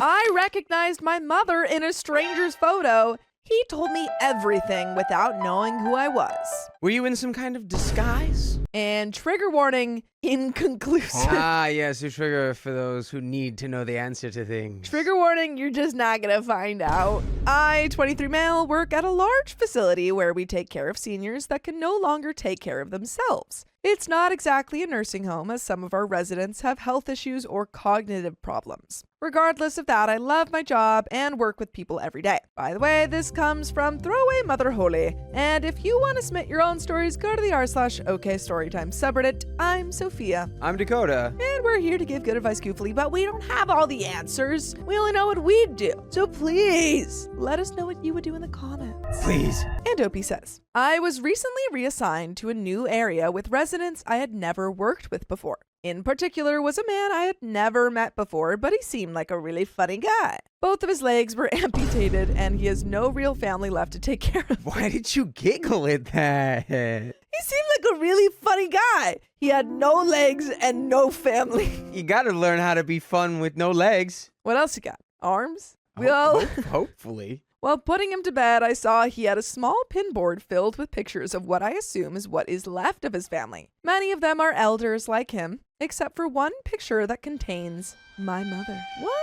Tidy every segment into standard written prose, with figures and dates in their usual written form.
I recognized my mother in a stranger's photo. He told me everything without knowing who I was. Were you in some kind of disguise? And trigger warning, inconclusive. Ah, yes, your trigger for those who need to know the answer to things. Trigger warning, you're just not gonna find out. I, 23 male, work at a large facility where we take care of seniors that can no longer take care of themselves. It's not exactly a nursing home, as some of our residents have health issues or cognitive problems. Regardless of that, I love my job and work with people every day. By the way, this comes from Throwaway Mother Holy. And if you want to submit your own stories, go to the r/okstorytime subreddit. I'm Sophia. I'm Dakota. And we're here to give good advice goofily, but we don't have all the answers. We only know what we'd do. So please, let us know what you would do in the comments. Please. And Opie says, I was recently reassigned to a new area with residents I had never worked with before. In particular was a man I had never met before, but he seemed like a really funny guy. Both of his legs were amputated, and he has no real family left to take care of. Why did you giggle at that? He seemed like a really funny guy. He had no legs and no family. You gotta learn how to be fun with no legs. What else you got? Arms? Hopefully. While putting him to bed, I saw he had a small pinboard filled with pictures of what I assume is what is left of his family. Many of them are elders like him, except for one picture that contains my mother. What?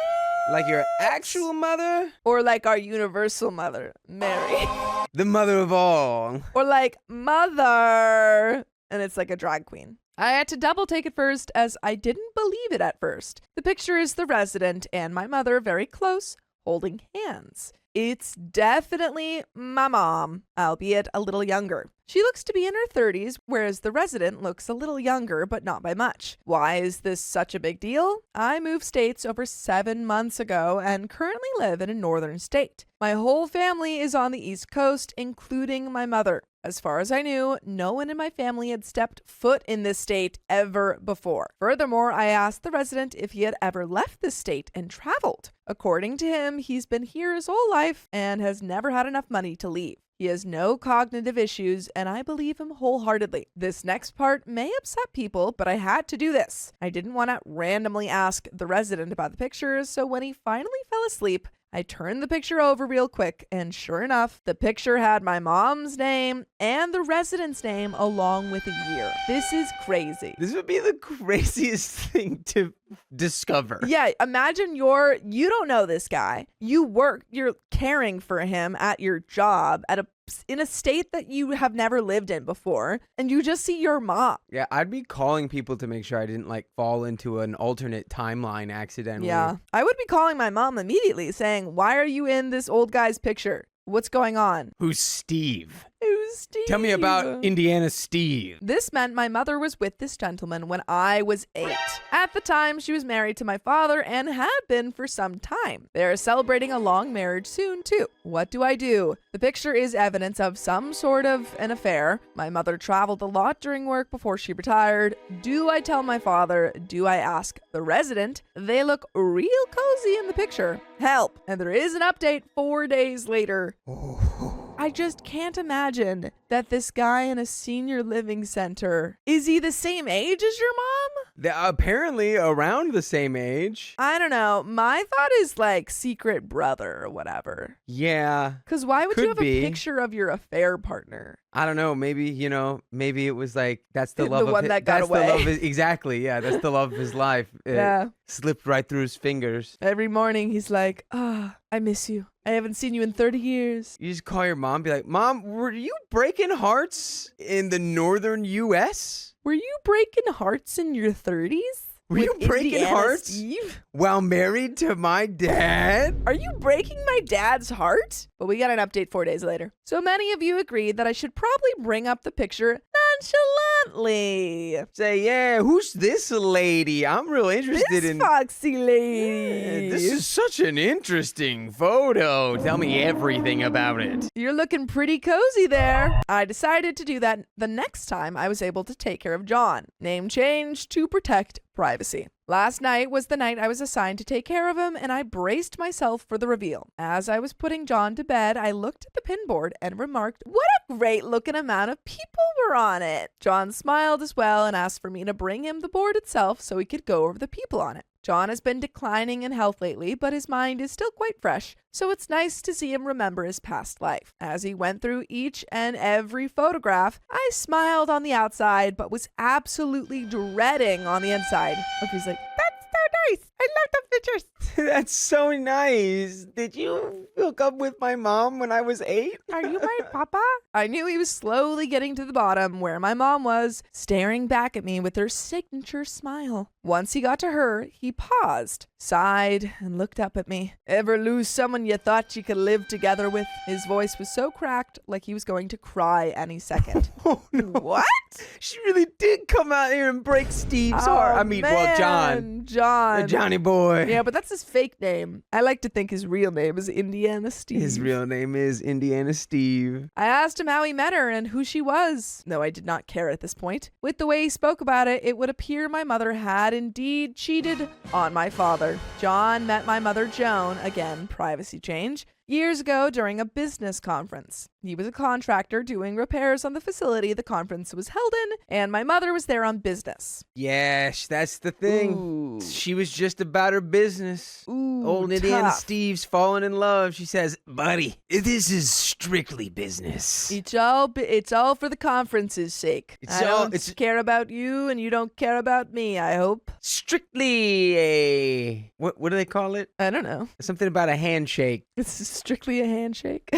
Like your actual mother? Or like our universal mother, Mary. The mother of all. Or like mother. And it's like a drag queen. I had to double take it first as I didn't believe it at first. The picture is the resident and my mother very close, holding hands. It's definitely my mom, albeit a little younger. She looks to be in her 30s, whereas the resident looks a little younger, but not by much. Why is this such a big deal? I moved states over 7 months ago and currently live in a northern state. My whole family is on the East Coast, including my mother. As far as I knew, no one in my family had stepped foot in this state ever before. Furthermore, I asked the resident if he had ever left this state and traveled. According to him, he's been here his whole life and has never had enough money to leave. He has no cognitive issues, and I believe him wholeheartedly. This next part may upset people, but I had to do this. I didn't want to randomly ask the resident about the pictures, so when he finally fell asleep, I turned the picture over real quick, and sure enough, the picture had my mom's name and the resident's name along with a year. This is crazy. This would be the craziest thing to discover. Yeah, imagine you don't know this guy. You're caring for him at your job in a state that you have never lived in before, and you just see your mom. Yeah, I'd be calling people to make sure I didn't fall into an alternate timeline accidentally. Yeah, I would be calling my mom immediately saying, why are you in this old guy's picture? What's going on? Who's Steve? Who's Steve? Tell me about Indiana Steve. This meant my mother was with this gentleman when I was 8. At the time, she was married to my father and had been for some time. They are celebrating a long marriage soon, too. What do I do? The picture is evidence of some sort of an affair. My mother traveled a lot during work before she retired. Do I tell my father? Do I ask the resident? They look real cozy in the picture. Help! And there is an update 4 days later. I just can't imagine that this guy in a senior living center, is he the same age as your mom? They're apparently around the same age. I don't know. My thought is secret brother or whatever. Yeah. Because why would you have be a picture of your affair partner? I don't know. Maybe, maybe it was that's the love the of one that got away. Exactly. Yeah. That's the love of his life. It Yeah. slipped right through his fingers. Every morning he's like, I miss you. I haven't seen you in 30 years. You just call your mom, be like, Mom, were you breaking hearts in the northern U.S.? Were you breaking hearts in your 30s? Were you breaking Indiana hearts Steve? while married to my dad? Are you breaking my dad's heart? But we got an update 4 days later. So many of you agreed that I should probably bring up the picture nonchalantly. Say, yeah, who's this lady? I'm real interested This in foxy lady. Yeah, this is such an interesting photo. Tell me everything about it. You're looking pretty cozy there. I decided to do that the next time I was able to take care of John. Name change to protect privacy. Last night was the night I was assigned to take care of him, and I braced myself for the reveal. As I was putting John to bed, I looked at the pinboard and remarked, what a great looking amount of people were on it. John smiled as well and asked for me to bring him the board itself so he could go over the people on it. John has been declining in health lately, but his mind is still quite fresh, so it's nice to see him remember his past life. As he went through each and every photograph, I smiled on the outside, but was absolutely dreading on the inside. Look, he's like, that's so nice. I love the pictures. That's so nice. Did you hook up with my mom when I was 8? Are you my papa? I knew he was slowly getting to the bottom where my mom was, staring back at me with her signature smile. Once he got to her, he paused, sighed, and looked up at me. Ever lose someone you thought you could live together with? His voice was so cracked, like he was going to cry any second. Oh, no. What? She really did come out here and break Steve's heart. I mean, well, John. Johnny boy. Yeah, but that's his fake name. I like to think his real name is Indiana Steve. His real name is Indiana Steve. I asked him how he met her and who she was. No, I did not care at this point. With the way he spoke about it, it would appear my mother had indeed cheated on my father. John met my mother Joan, again, privacy change, years ago during a business conference. He was a contractor doing repairs on the facility the conference was held in, and my mother was there on business. Yes, that's the thing. Ooh. She was just about her business. Ooh, Old Indiana tough. Steve's falling in love. She says, buddy, this is strictly business. It's all for the conference's sake. I don't care about you, and you don't care about me, I hope. Strictly a... What do they call it? I don't know. Something about a handshake. It's strictly a handshake.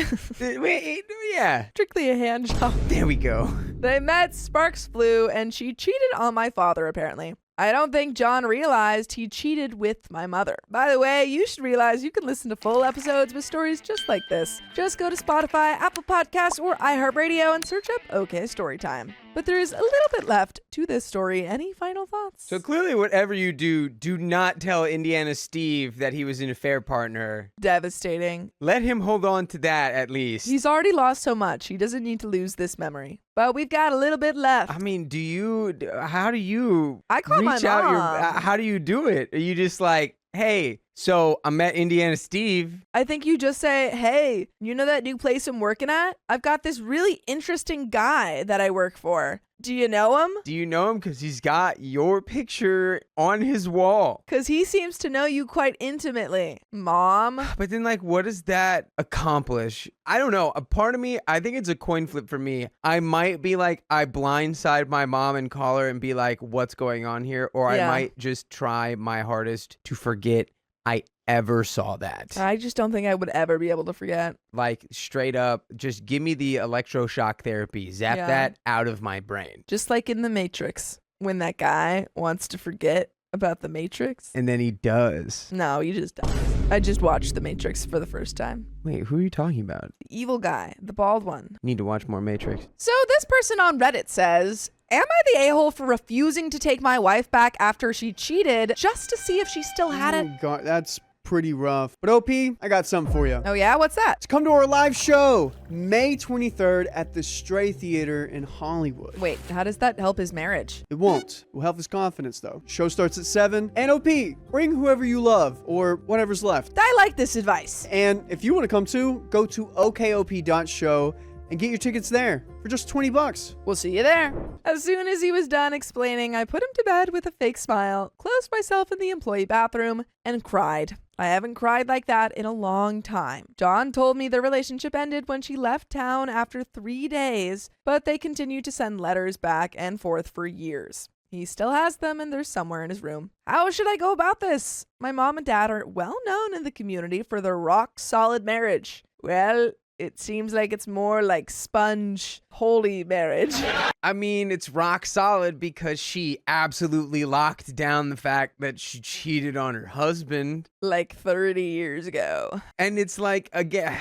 Wait, yeah. Strictly a hand job. There we go. They met, sparks flew, and she cheated on my father, apparently. I don't think John realized he cheated with my mother. By the way, you should realize you can listen to full episodes with stories just like this. Just go to Spotify, Apple Podcasts, or iHeartRadio and search up OK Storytime. But there is a little bit left to this story. Any final thoughts? So clearly, whatever you do not tell Indiana Steve that he was an affair partner. Devastating. Let him hold on to that at least. He's already lost so much. He doesn't need to lose this memory. But we've got a little bit left. I mean, how do you I call my reach out mom. how do you do it? Are you just like, hey, so I met Indiana Steve. I think you just say, hey, you know that new place I'm working at? I've got this really interesting guy that I work for. Do you know him? Do you know him? Because he's got your picture on his wall. Because he seems to know you quite intimately. Mom? But then, like, what does that accomplish? I don't know. A part of me, I think it's a coin flip for me. I might be like, I blindside my mom and call her and be like, what's going on here? Or I might just try my hardest to forget I ever saw that. I just don't think I would ever be able to forget. Like, straight up, just give me the electroshock therapy. Zap that out of my brain. Just like in The Matrix, when that guy wants to forget about The Matrix. And then he does. No, he just does. I just watched The Matrix for the first time. Wait, who are you talking about? The evil guy, the bald one. Need to watch more Matrix. So this person on Reddit says, am I the a-hole for refusing to take my wife back after she cheated just to see if she still had it? Oh, God, that's pretty rough. But OP, I got something for you. Oh yeah? What's that? Come to our live show, May 23rd at the Stray Theater in Hollywood. Wait, how does that help his marriage? It won't. It will help his confidence, though. Show starts at 7. And OP, bring whoever you love, or whatever's left. I like this advice. And if you want to come too, go to okop.show and get your tickets there for just $20. We'll see you there. As soon as he was done explaining, I put him to bed with a fake smile, closed myself in the employee bathroom, and cried. I haven't cried like that in a long time. Dawn told me their relationship ended when she left town after 3 days, but they continued to send letters back and forth for years. He still has them and they're somewhere in his room. How should I go about this? My mom and dad are well known in the community for their rock-solid marriage. Well, it seems like it's more like sponge holy marriage. I mean, it's rock solid because she absolutely locked down the fact that she cheated on her husband. Like 30 years ago. And it's like, again,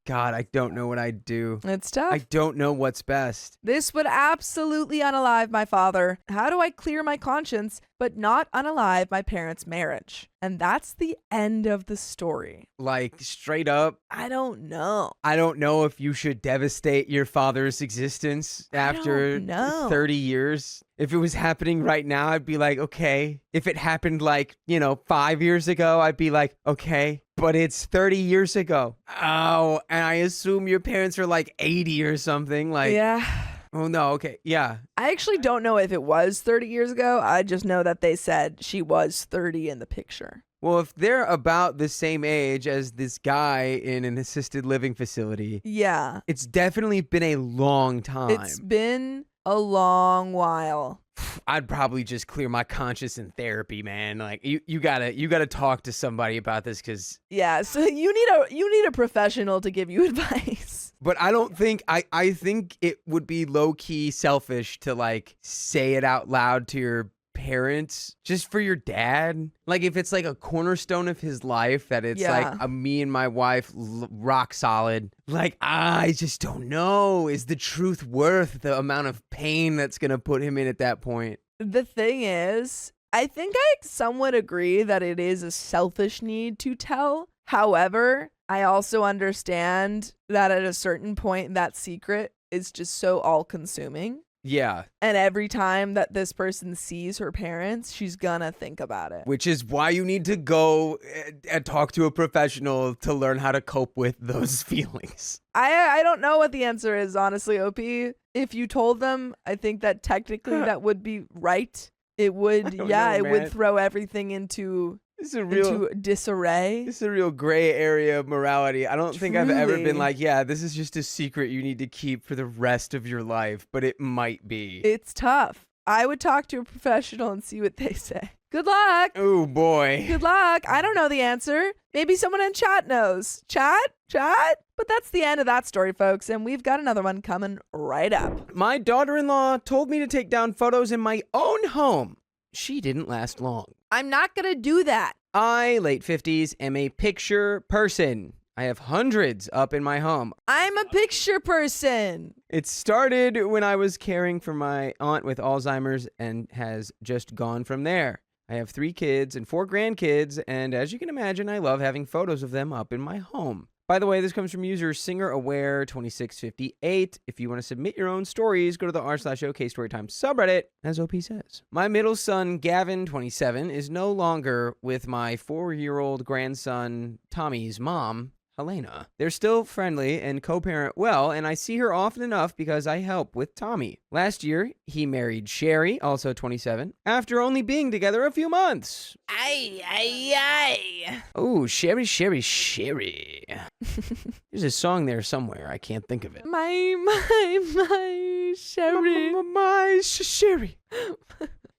God, I don't know what I'd do. It's tough. I don't know what's best. This would absolutely unalive my father. How do I clear my conscience but not unalive my parents' marriage? And that's the end of the story. Like, straight up, I don't know. I don't know if you should devastate your father's existence after 30 years. If it was happening right now, I'd be like, okay. If it happened like, 5 years ago, I'd be like, okay. But it's 30 years ago. Oh, and I assume your parents are like 80 or something. Like, yeah. Oh, no. Okay. Yeah. I actually don't know if it was 30 years ago. I just know that they said she was 30 in the picture. Well, if they're about the same age as this guy in an assisted living facility, yeah, it's definitely been a long time. It's been a long while. I'd probably just clear my conscience in therapy, man. Like you gotta talk to somebody about this, because yeah, so you need a professional to give you advice. But I don't think I think it would be low key selfish to like say it out loud to your parents just for your dad. Like if it's like a cornerstone of his life that it's like me and my wife rock solid. Like I just don't know. Is the truth worth the amount of pain that's gonna put him in at that point? The thing is, I think I somewhat agree that it is a selfish need to tell. However, I also understand that at a certain point that secret is just so all-consuming. Yeah. And every time that this person sees her parents, she's gonna think about it. Which is why you need to go and talk to a professional to learn how to cope with those feelings. I don't know what the answer is, honestly, OP. If you told them, I think that technically that would be right. It would, it would throw everything into disarray. This is a real gray area of morality. I don't think I've ever been like, yeah, this is just a secret you need to keep for the rest of your life, but it might be. It's tough. I would talk to a professional and see what they say. Good luck. Oh, boy. Good luck. I don't know the answer. Maybe someone in chat knows. Chat? But that's the end of that story, folks, and we've got another one coming right up. My daughter-in-law told me to take down photos in my own home. She didn't last long. I'm not going to do that. I, late 50s, am a picture person. I have hundreds up in my home. I'm a picture person. It started when I was caring for my aunt with Alzheimer's and has just gone from there. I have 3 kids and 4 grandkids, and as you can imagine, I love having photos of them up in my home. By the way, this comes from user SingerAware2658. If you want to submit your own stories, go to the r/okstorytime subreddit, as OP says. My middle son, Gavin, 27, is no longer with my 4-year-old grandson, Tommy's mom, Helena. They're still friendly and co-parent well, and I see her often enough because I help with Tommy. Last year, he married Sherry, also 27, after only being together a few months. Oh, Sherry. There's a song there somewhere. I can't think of it. My Sherry. My Sherry.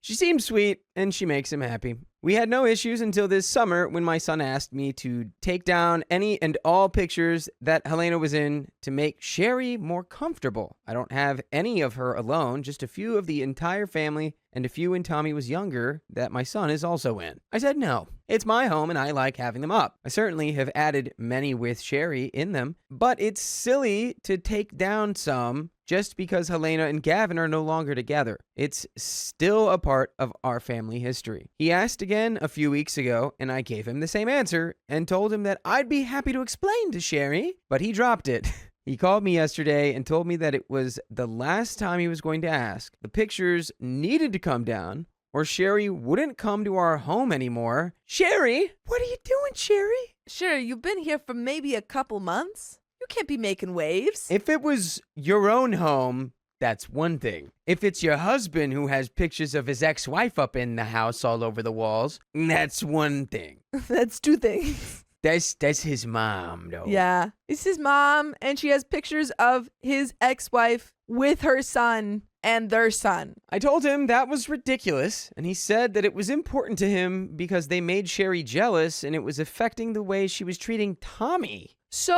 She seems sweet, and she makes him happy. We had no issues until this summer when my son asked me to take down any and all pictures that Helena was in to make Sherry more comfortable. I don't have any of her alone, just a few of the entire family and a few when Tommy was younger that my son is also in. I said no. It's my home and I like having them up. I certainly have added many with Sherry in them, but it's silly to take down some just because Helena and Gavin are no longer together. It's still a part of our family history. He asked again a few weeks ago, and I gave him the same answer and told him that I'd be happy to explain to Sherry, but he dropped it. He called me yesterday and told me that it was the last time he was going to ask. The pictures needed to come down, or Sherry wouldn't come to our home anymore. Sherry, what are you doing, Sherry? Sure, you've been here for maybe a couple months. You can't be making waves. If it was your own home, that's one thing. If it's your husband who has pictures of his ex-wife up in the house all over the walls, that's one thing. That's 2 things. That's his mom, though. Yeah. It's his mom, and she has pictures of his ex-wife with her son and their son. I told him that was ridiculous, and he said that it was important to him because they made Sherry jealous and it was affecting the way she was treating Tommy. So...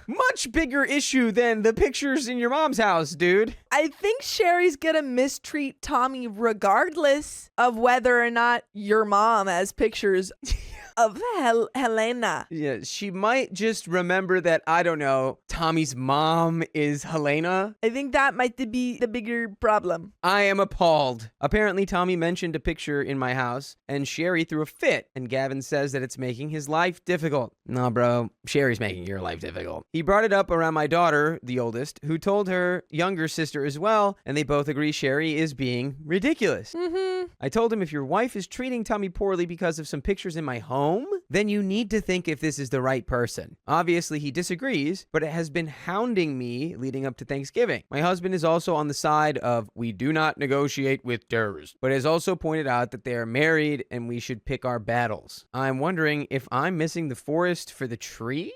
much bigger issue than the pictures in your mom's house, dude. I think Sherry's gonna mistreat Tommy regardless of whether or not your mom has pictures of Helena. Yeah, she might just remember that, I don't know, Tommy's mom is Helena. I think that might be the bigger problem. I am appalled. Apparently, Tommy mentioned a picture in my house, and Sherry threw a fit, and Gavin says that it's making his life difficult. Nah, bro, Sherry's making your life difficult. He brought it up around my daughter, the oldest, who told her younger sister as well, and they both agree Sherry is being ridiculous. I told him if your wife is treating Tommy poorly because of some pictures in my home, home, then you need to think if this is the right person. Obviously, he disagrees, but it has been hounding me leading up to Thanksgiving. My husband is also on the side of we do not negotiate with terrorists, but has also pointed out that they are married and we should pick our battles. I'm wondering if I'm missing the forest for the trees?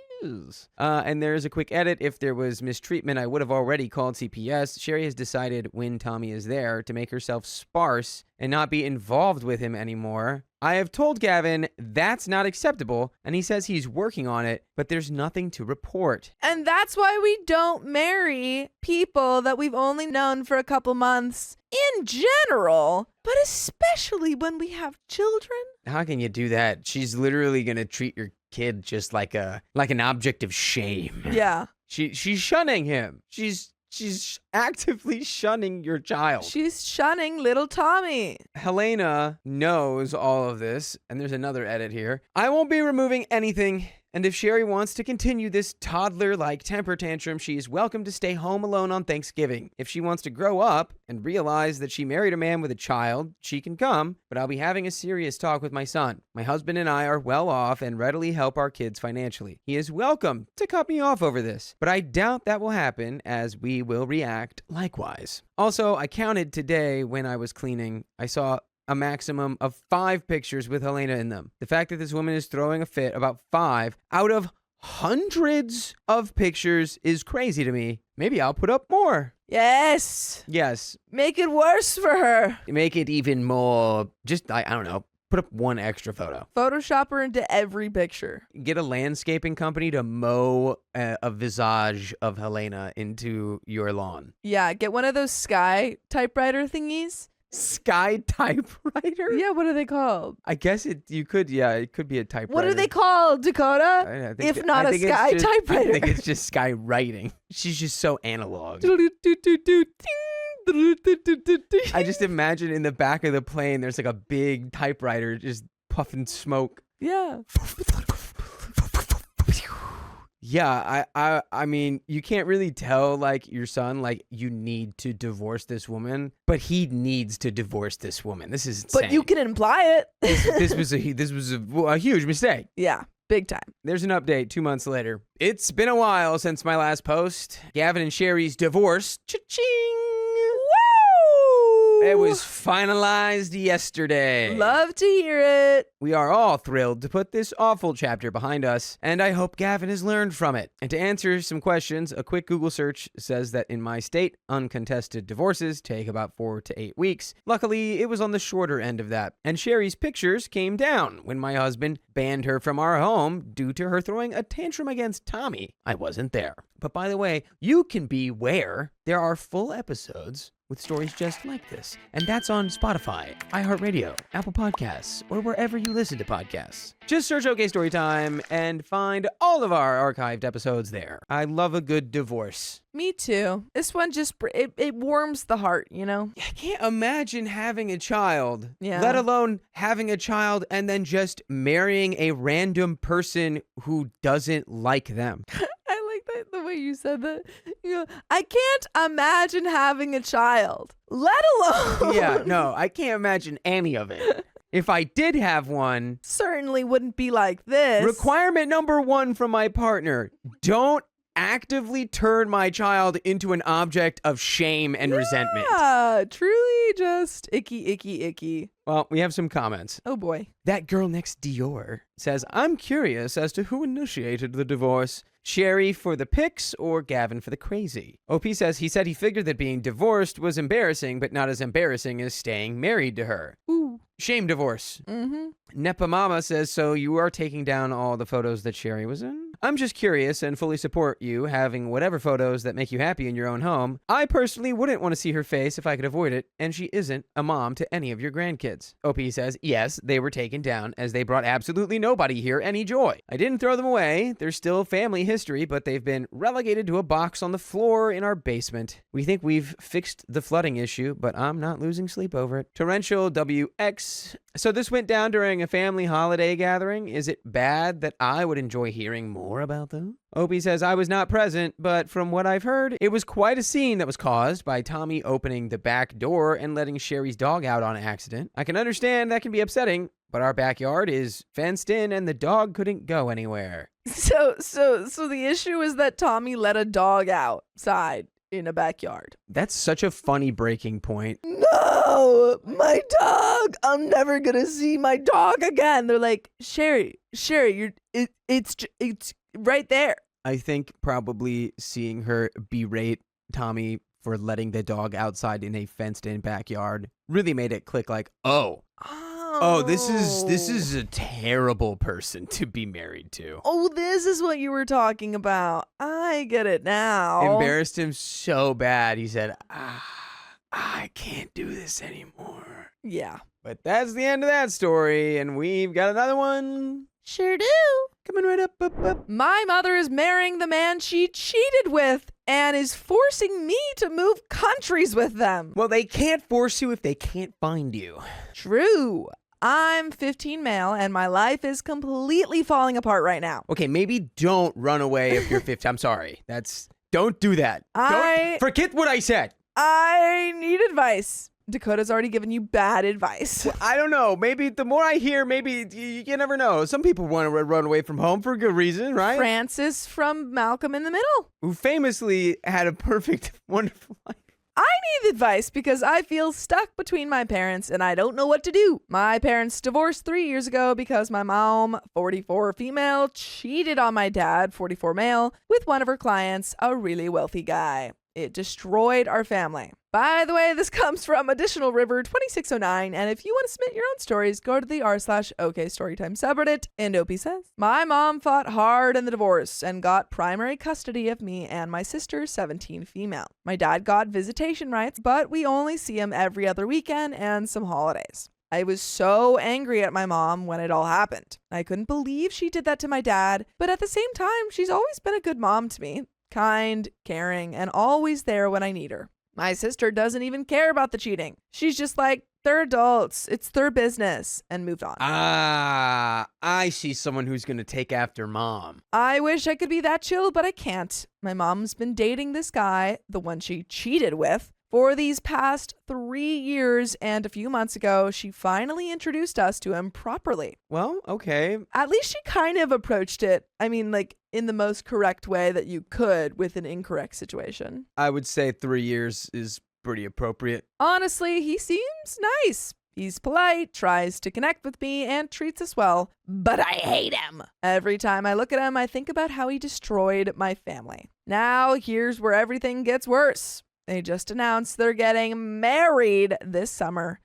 And there's a quick edit. If there was mistreatment, I would have already called CPS. Sherry has decided when Tommy is there to make herself sparse and not be involved with him anymore. I have told Gavin that's not acceptable, and he says he's working on it, but there's nothing to report. And that's why we don't marry people that we've only known for a couple months in general, but especially when we have children. How can you do that? She's literally going to treat your kid just like an object of shame. Yeah. She's shunning him. She's actively shunning your child. She's shunning little Tommy. Helena knows all of this, and there's another edit here. I won't be removing anything, and if Sherry wants to continue this toddler-like temper tantrum, she is welcome to stay home alone on Thanksgiving. If she wants to grow up and realize that she married a man with a child, she can come, but I'll be having a serious talk with my son. My husband and I are well off and readily help our kids financially. He is welcome to cut me off over this, but I doubt that will happen, as we will react likewise. Also, I counted today when I was cleaning. I saw a maximum of 5 pictures with Helena in them. The fact that this woman is throwing a fit about 5 out of hundreds of pictures is crazy to me. Maybe I'll put up more. Yes. Yes. Make it worse for her. Make it even more, just, I don't know, put up one extra photo. Photoshop her into every picture. Get a landscaping company to mow a visage of Helena into your lawn. Yeah, get one of those Sky typewriter thingies. Sky typewriter? Yeah, what are they called? I guess it could be a typewriter. What are they called, Dakota? If not a Sky typewriter. I think it's just Sky writing. She's just so analog. I just imagine in the back of the plane, there's like a big typewriter just puffing smoke. Yeah. Yeah, I mean, you can't really tell, like, your son, like, you need to divorce this woman, but he needs to divorce this woman. This is insane. But you can imply it. This was a huge mistake. Yeah, big time. There's an update 2 months later. It's been a while since my last post. Gavin and Sherry's divorce. Cha-ching! It was finalized yesterday. Love to hear it. We are all thrilled to put this awful chapter behind us, and I hope Gavin has learned from it. And to answer some questions, a quick Google search says that in my state, uncontested divorces take about 4 to 8 weeks. Luckily, it was on the shorter end of that. And Sherry's pictures came down when my husband banned her from our home due to her throwing a tantrum against Tommy. I wasn't there. But by the way, you can beware. There are full episodes with stories just like this. And that's on Spotify, iHeartRadio, Apple Podcasts, or wherever you listen to podcasts. Just search OK Storytime and find all of our archived episodes there. I love a good divorce. Me too. This one just, it warms the heart, you know? I can't imagine having a child, Yeah. let alone having a child and then just marrying a random person who doesn't like them. The way you said that, you know, I can't imagine having a child, let alone. Yeah, no, I can't imagine any of it. If I did have one, certainly wouldn't be like this. Requirement number 1 from my partner: don't actively turn my child into an object of shame and resentment. Yeah, truly just icky, icky, icky. Well, we have some comments. Oh boy. That girl next Dior says, I'm curious as to who initiated the divorce. Sherry for the pics or Gavin for the crazy? OP says he said he figured that being divorced was embarrassing, but not as embarrassing as staying married to her. Ooh. Shame divorce. Mm-hmm. Nepa Mama says, so you are taking down all the photos that Sherry was in? I'm just curious and fully support you having whatever photos that make you happy in your own home. I personally wouldn't want to see her face if I could avoid it, and she isn't a mom to any of your grandkids. OP says, yes, they were taken down as they brought absolutely nobody here any joy. I didn't throw them away. They're still family history, but they've been relegated to a box on the floor in our basement. We think we've fixed the flooding issue, but I'm not losing sleep over it. Torrential WX. So this went down during a family holiday gathering. Is it bad that I would enjoy hearing more more about those? Opie says, I was not present, but from what I've heard, it was quite a scene that was caused by Tommy opening the back door and letting Sherry's dog out on accident. I can understand that can be upsetting, but our backyard is fenced in and the dog couldn't go anywhere. So the issue is that Tommy let a dog outside in a backyard. That's such a funny breaking point. No, my dog. I'm never gonna see my dog again. They're like, Sherry, it's right there. I think probably seeing her berate Tommy for letting the dog outside in a fenced-in backyard really made it click like, oh, this is a terrible person to be married to. Oh, this is what you were talking about. I get it now. Embarrassed him so bad. He said, I can't do this anymore. Yeah. But that's the end of that story, and we've got another one. Sure do. Coming right up. My mother is marrying the man she cheated with and is forcing me to move countries with them. Well, they can't force you if they can't find you. True. I'm 15 male and my life is completely falling apart right now. Okay, maybe don't run away if you're 50. I'm sorry. Don't do that. Don't forget what I said. I need advice. Dakota's already given you bad advice. Well, I don't know. Maybe the more I hear, maybe you never know. Some people want to run away from home for a good reason, right? Francis from Malcolm in the Middle, who famously had a perfect, wonderful life. I need advice because I feel stuck between my parents and I don't know what to do. My parents divorced 3 years ago because my mom, 44 female, cheated on my dad, 44 male, with one of her clients, a really wealthy guy. It destroyed our family. By the way, this comes from Additional River 2609, and if you want to submit your own stories, go to the r/okstorytime subreddit. And Opie says, my mom fought hard in the divorce and got primary custody of me and my sister, 17 female. My dad got visitation rights, but we only see him every other weekend and some holidays. I was so angry at my mom when it all happened. I couldn't believe she did that to my dad, but at the same time, she's always been a good mom to me. Kind, caring, and always there when I need her. My sister doesn't even care about the cheating. She's just like, they're adults, it's their business, and moved on. I see someone who's going to take after mom. I wish I could be that chill, but I can't. My mom's been dating this guy, the one she cheated with, for these past 3 years, and a few months ago, she finally introduced us to him properly. Well, okay. At least she kind of approached it, in the most correct way that you could with an incorrect situation. I would say 3 years is pretty appropriate. Honestly, he seems nice. He's polite, tries to connect with me, and treats us well, but I hate him. Every time I look at him, I think about how he destroyed my family. Now, here's where everything gets worse. They just announced they're getting married this summer.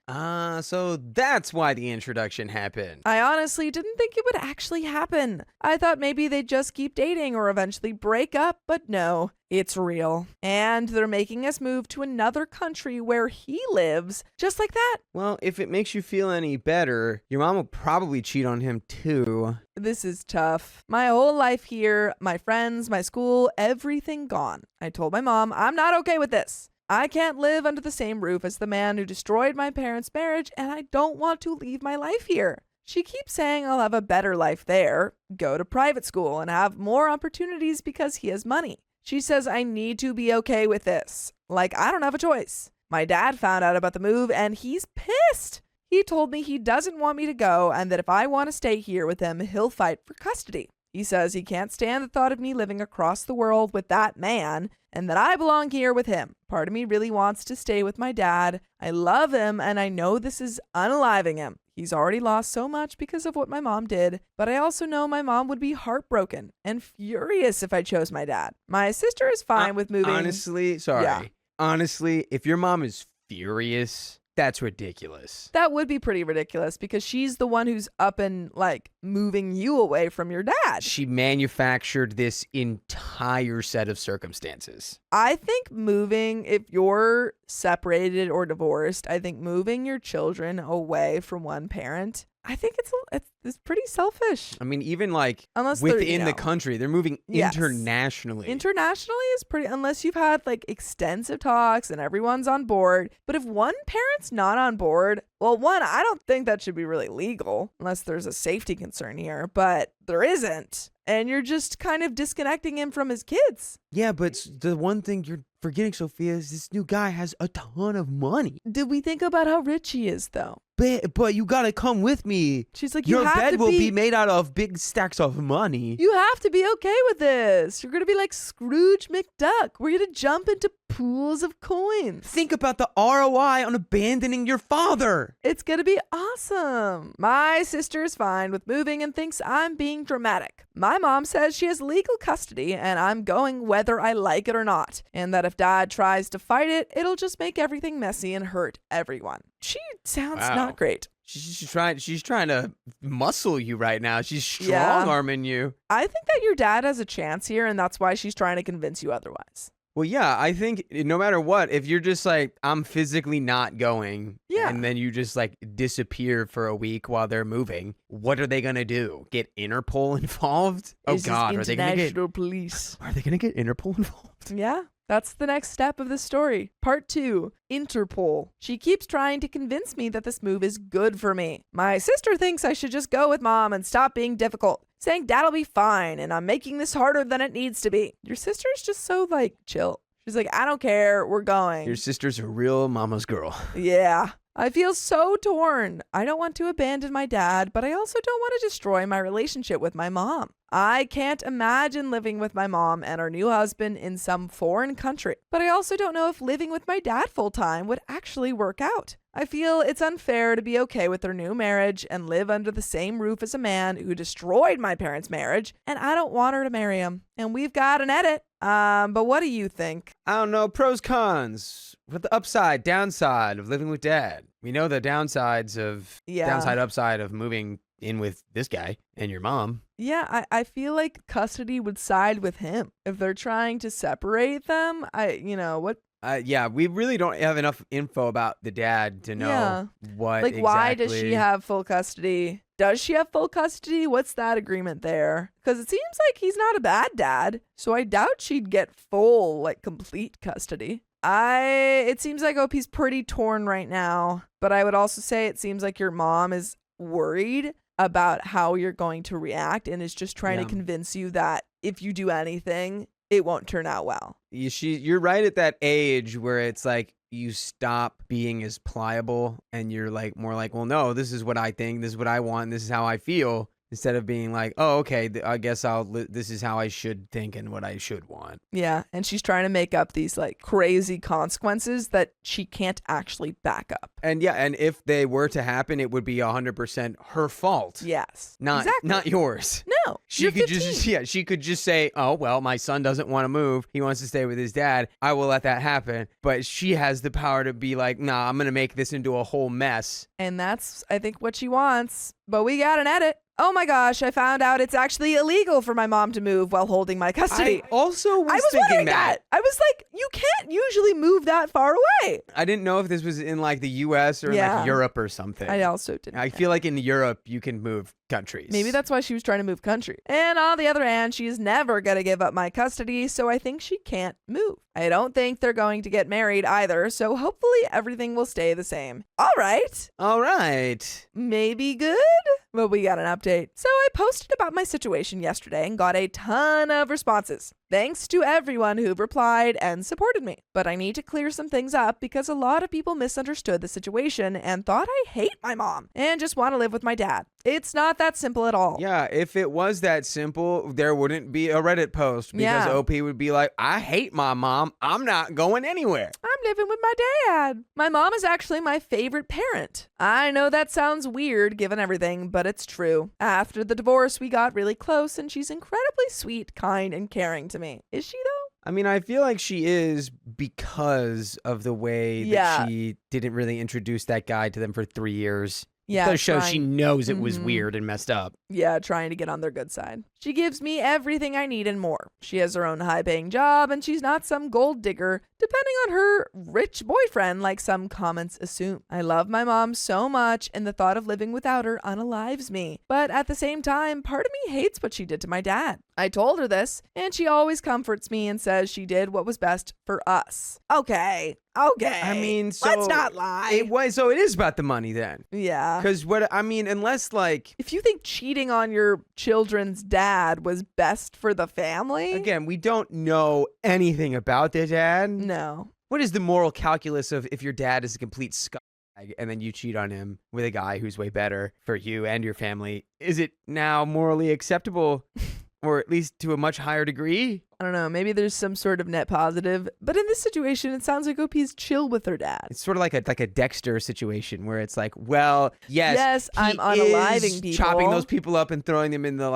So that's why the introduction happened. I honestly didn't think it would actually happen. I thought maybe they'd just keep dating or eventually break up, but no, it's real. And they're making us move to another country where he lives, just like that. Well, if it makes you feel any better, your mom will probably cheat on him too. This is tough. My whole life here, my friends, my school, everything gone. I told my mom, I'm not okay with this. I can't live under the same roof as the man who destroyed my parents' marriage, and I don't want to leave my life here. She keeps saying I'll have a better life there, go to private school, and have more opportunities because he has money. She says I need to be okay with this. Like, I don't have a choice. My dad found out about the move, and he's pissed. He told me he doesn't want me to go, and that if I want to stay here with him, he'll fight for custody. He says he can't stand the thought of me living across the world with that man, and that I belong here with him. Part of me really wants to stay with my dad. I love him, and I know this is unaliving him. He's already lost so much because of what my mom did, but I also know my mom would be heartbroken and furious if I chose my dad. My sister is fine with moving. Honestly, sorry. Yeah. Honestly, if your mom is furious, that's ridiculous. That would be pretty ridiculous because she's the one who's up and moving you away from your dad. She manufactured this entire set of circumstances. I think moving, if you're separated or divorced, I think moving your children away from one parent I think it's pretty selfish. I mean, even like Unless they're, within the country, they're moving Yes. internationally. Internationally is pretty, unless you've had like extensive talks and everyone's on board. But if one parent's not on board, well, one, I don't think that should be really legal unless there's a safety concern here, but there isn't. And you're just kind of disconnecting him from his kids. Yeah, but the one thing you're forgetting, Sophia, is this new guy has a ton of money. Did we think about how rich he is, though? But you gotta come with me. She's like, Your you have bed to will be made out of big stacks of money. You have to be okay with this. You're going to be like Scrooge McDuck. We're going to jump into pools of coins. Think about the ROI on abandoning your father. It's going to be awesome. My sister's fine with moving and thinks I'm being dramatic. My mom says she has legal custody and I'm going whether I like it or not. And that if dad tries to fight it, it'll just make everything messy and hurt everyone. She sounds not great. She's trying to muscle you right now. She's strong-arming you. I think that your dad has a chance here, and that's why she's trying to convince you otherwise. Well, yeah, I think no matter what, if you're just like, I'm physically not going, and then you just like disappear for a week while they're moving, what are they going to do? Get Interpol involved? Oh, God. Are they going to get police? Are they going to get Interpol involved? Yeah. That's the next step of the story. Part 2, Interpol. She keeps trying to convince me that this move is good for me. My sister thinks I should just go with mom and stop being difficult, saying dad'll be fine and I'm making this harder than it needs to be. Your sister's just so like chill. She's like, I don't care, we're going. Your sister's a real mama's girl. Yeah. I feel so torn. I don't want to abandon my dad, but I also don't want to destroy my relationship with my mom. I can't imagine living with my mom and her new husband in some foreign country, but I also don't know if living with my dad full time would actually work out. I feel it's unfair to be okay with their new marriage and live under the same roof as a man who destroyed my parents' marriage, and I don't want her to marry him. And we've got an edit. But what do you think? I don't know. Pros, cons. What the upside, downside of living with dad? We know the downside, upside of moving in with this guy and your mom. Yeah, I feel like custody would side with him. If they're trying to separate them, we really don't have enough info about the dad to know what like, why does she have full custody? Does she have full custody? What's that agreement there? Because it seems like he's not a bad dad, so I doubt she'd get full, like, complete custody. It seems like OP's pretty torn right now, but I would also say it seems like your mom is worried about how you're going to react and is just trying to convince you that if you do anything, it won't turn out well. You're right at that age where it's like you stop being as pliable and you're like more like, well, no, this is what I think, this is what I want, this is how I feel. Instead of being like, oh, okay, I guess this is how I should think and what I should want. Yeah, and she's trying to make up these like crazy consequences that she can't actually back up. And and if they were to happen, it would be 100% her fault. Yes, not yours. No, she could just say, oh, well, my son doesn't want to move. He wants to stay with his dad. I will let that happen. But she has the power to be like, nah, I'm going to make this into a whole mess. And that's, I think, what she wants. But we got an edit. Oh my gosh, I found out it's actually illegal for my mom to move while holding my custody. I also was thinking wondering that. I was like, you can't usually move that far away. I didn't know if this was in like the US or in like Europe or something. I also didn't. I feel like in Europe you can move countries. Maybe that's why she was trying to move country. And on the other hand, she's never going to give up my custody, so I think she can't move. I don't think they're going to get married either, so hopefully everything will stay the same. All right. Maybe good? But we got an update. So I posted about my situation yesterday and got a ton of responses. Thanks to everyone who replied and supported me. But I need to clear some things up because a lot of people misunderstood the situation and thought I hate my mom and just want to live with my dad. It's not that simple at all. Yeah, if it was that simple, there wouldn't be a Reddit post because OP would be like, I hate my mom. I'm not going anywhere. I'm living with my dad. My mom is actually my favorite parent. I know that sounds weird given everything, but it's true. After the divorce, we got really close and she's incredibly sweet, kind, and caring to me. Is she though? I mean, I feel like she is because of the way that she didn't really introduce that guy to them for 3 years. Yeah, Does show she knows it was weird and messed up. Yeah, trying to get on their good side. She gives me everything I need and more. She has her own high-paying job, and she's not some gold digger, depending on her rich boyfriend, like some comments assume. I love my mom so much, and the thought of living without her unalives me. But at the same time, part of me hates what she did to my dad. I told her this, and she always comforts me and says she did what was best for us. Okay. I mean, so let's not lie. It is about the money then. Yeah. Because unless like, if you think cheating on your children's dad was best for the family, again, we don't know anything about their dad. No. What is the moral calculus of if your dad is a complete scumbag and then you cheat on him with a guy who's way better for you and your family? Is it now morally acceptable? Or at least to a much higher degree? I don't know. Maybe there's some sort of net positive. But in this situation, it sounds like OP's chill with her dad. It's sort of like a Dexter situation where it's like, well, yes, I'm unaliving people, chopping those people up and throwing them in the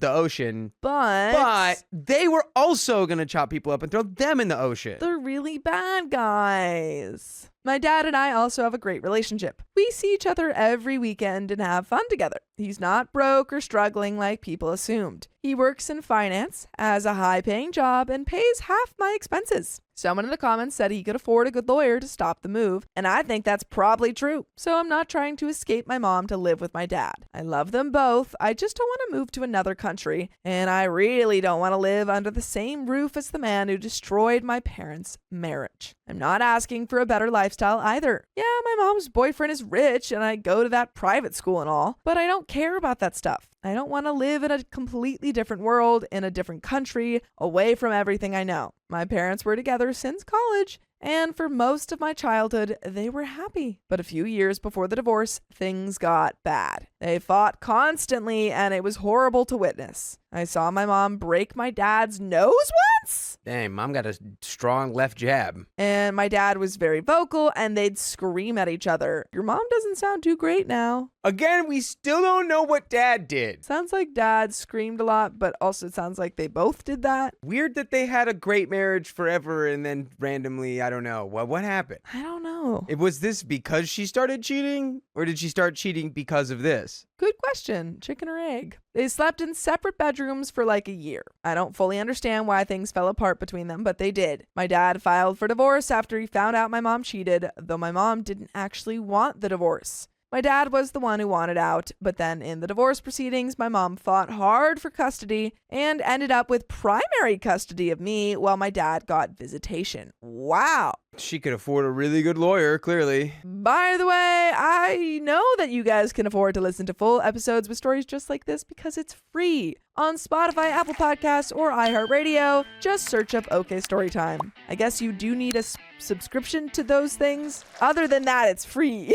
ocean. But they were also gonna chop people up and throw them in the ocean. They're really bad guys. My dad and I also have a great relationship. We see each other every weekend and have fun together. He's not broke or struggling like people assumed. He works in finance, has a high-paying job, and pays half my expenses. Someone in the comments said he could afford a good lawyer to stop the move, and I think that's probably true. So I'm not trying to escape my mom to live with my dad. I love them both. I just don't want to move to another country, and I really don't want to live under the same roof as the man who destroyed my parents' marriage. I'm not asking for a better lifestyle either. Yeah, my mom's boyfriend is rich, and I go to that private school and all, but I don't care about that stuff. I don't want to live in a completely different world, in a different country, away from everything I know. My parents were together since college, and for most of my childhood, they were happy. But a few years before the divorce, things got bad. They fought constantly, and it was horrible to witness. I saw my mom break my dad's nose once. Dang, mom got a strong left jab. And my dad was very vocal, and they'd scream at each other. Your mom doesn't sound too great now. Again, we still don't know what dad did. Sounds like dad screamed a lot, but also it sounds like they both did that. Weird that they had a great marriage forever and then randomly, I don't know. Well, what happened? I don't know. Was this because she started cheating? Or did she start cheating because of this? Good question. Chicken or egg? They slept in separate bedrooms for like a year. I don't fully understand why things fell apart between them, but they did. My dad filed for divorce after he found out my mom cheated, though my mom didn't actually want the divorce. My dad was the one who wanted out, but then in the divorce proceedings, my mom fought hard for custody and ended up with primary custody of me while my dad got visitation. Wow. She could afford a really good lawyer, clearly. By the way, I know that you guys can afford to listen to full episodes with stories just like this because it's free. On Spotify, Apple Podcasts, or iHeartRadio, just search up OK Storytime. I guess you do need a subscription to those things. Other than that, it's free.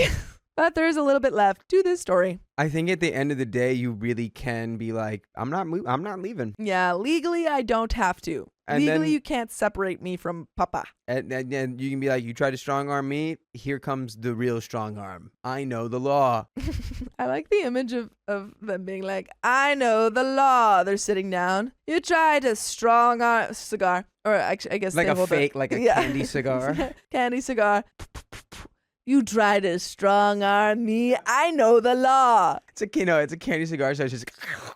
But there's a little bit left to this story. I think at the end of the day, you really can be like, I'm not leaving. Yeah, legally, I don't have to. And legally, then, you can't separate me from Papa. And you can be like, you try to strong arm me, here comes the real strong arm. I know the law. I like the image of them being like, I know the law. They're sitting down. You try to strong arm cigar. Or I guess like they a hold fake, like a candy cigar. Candy cigar. You try to strong arm me. I know the law. It's a candy cigar, so it's just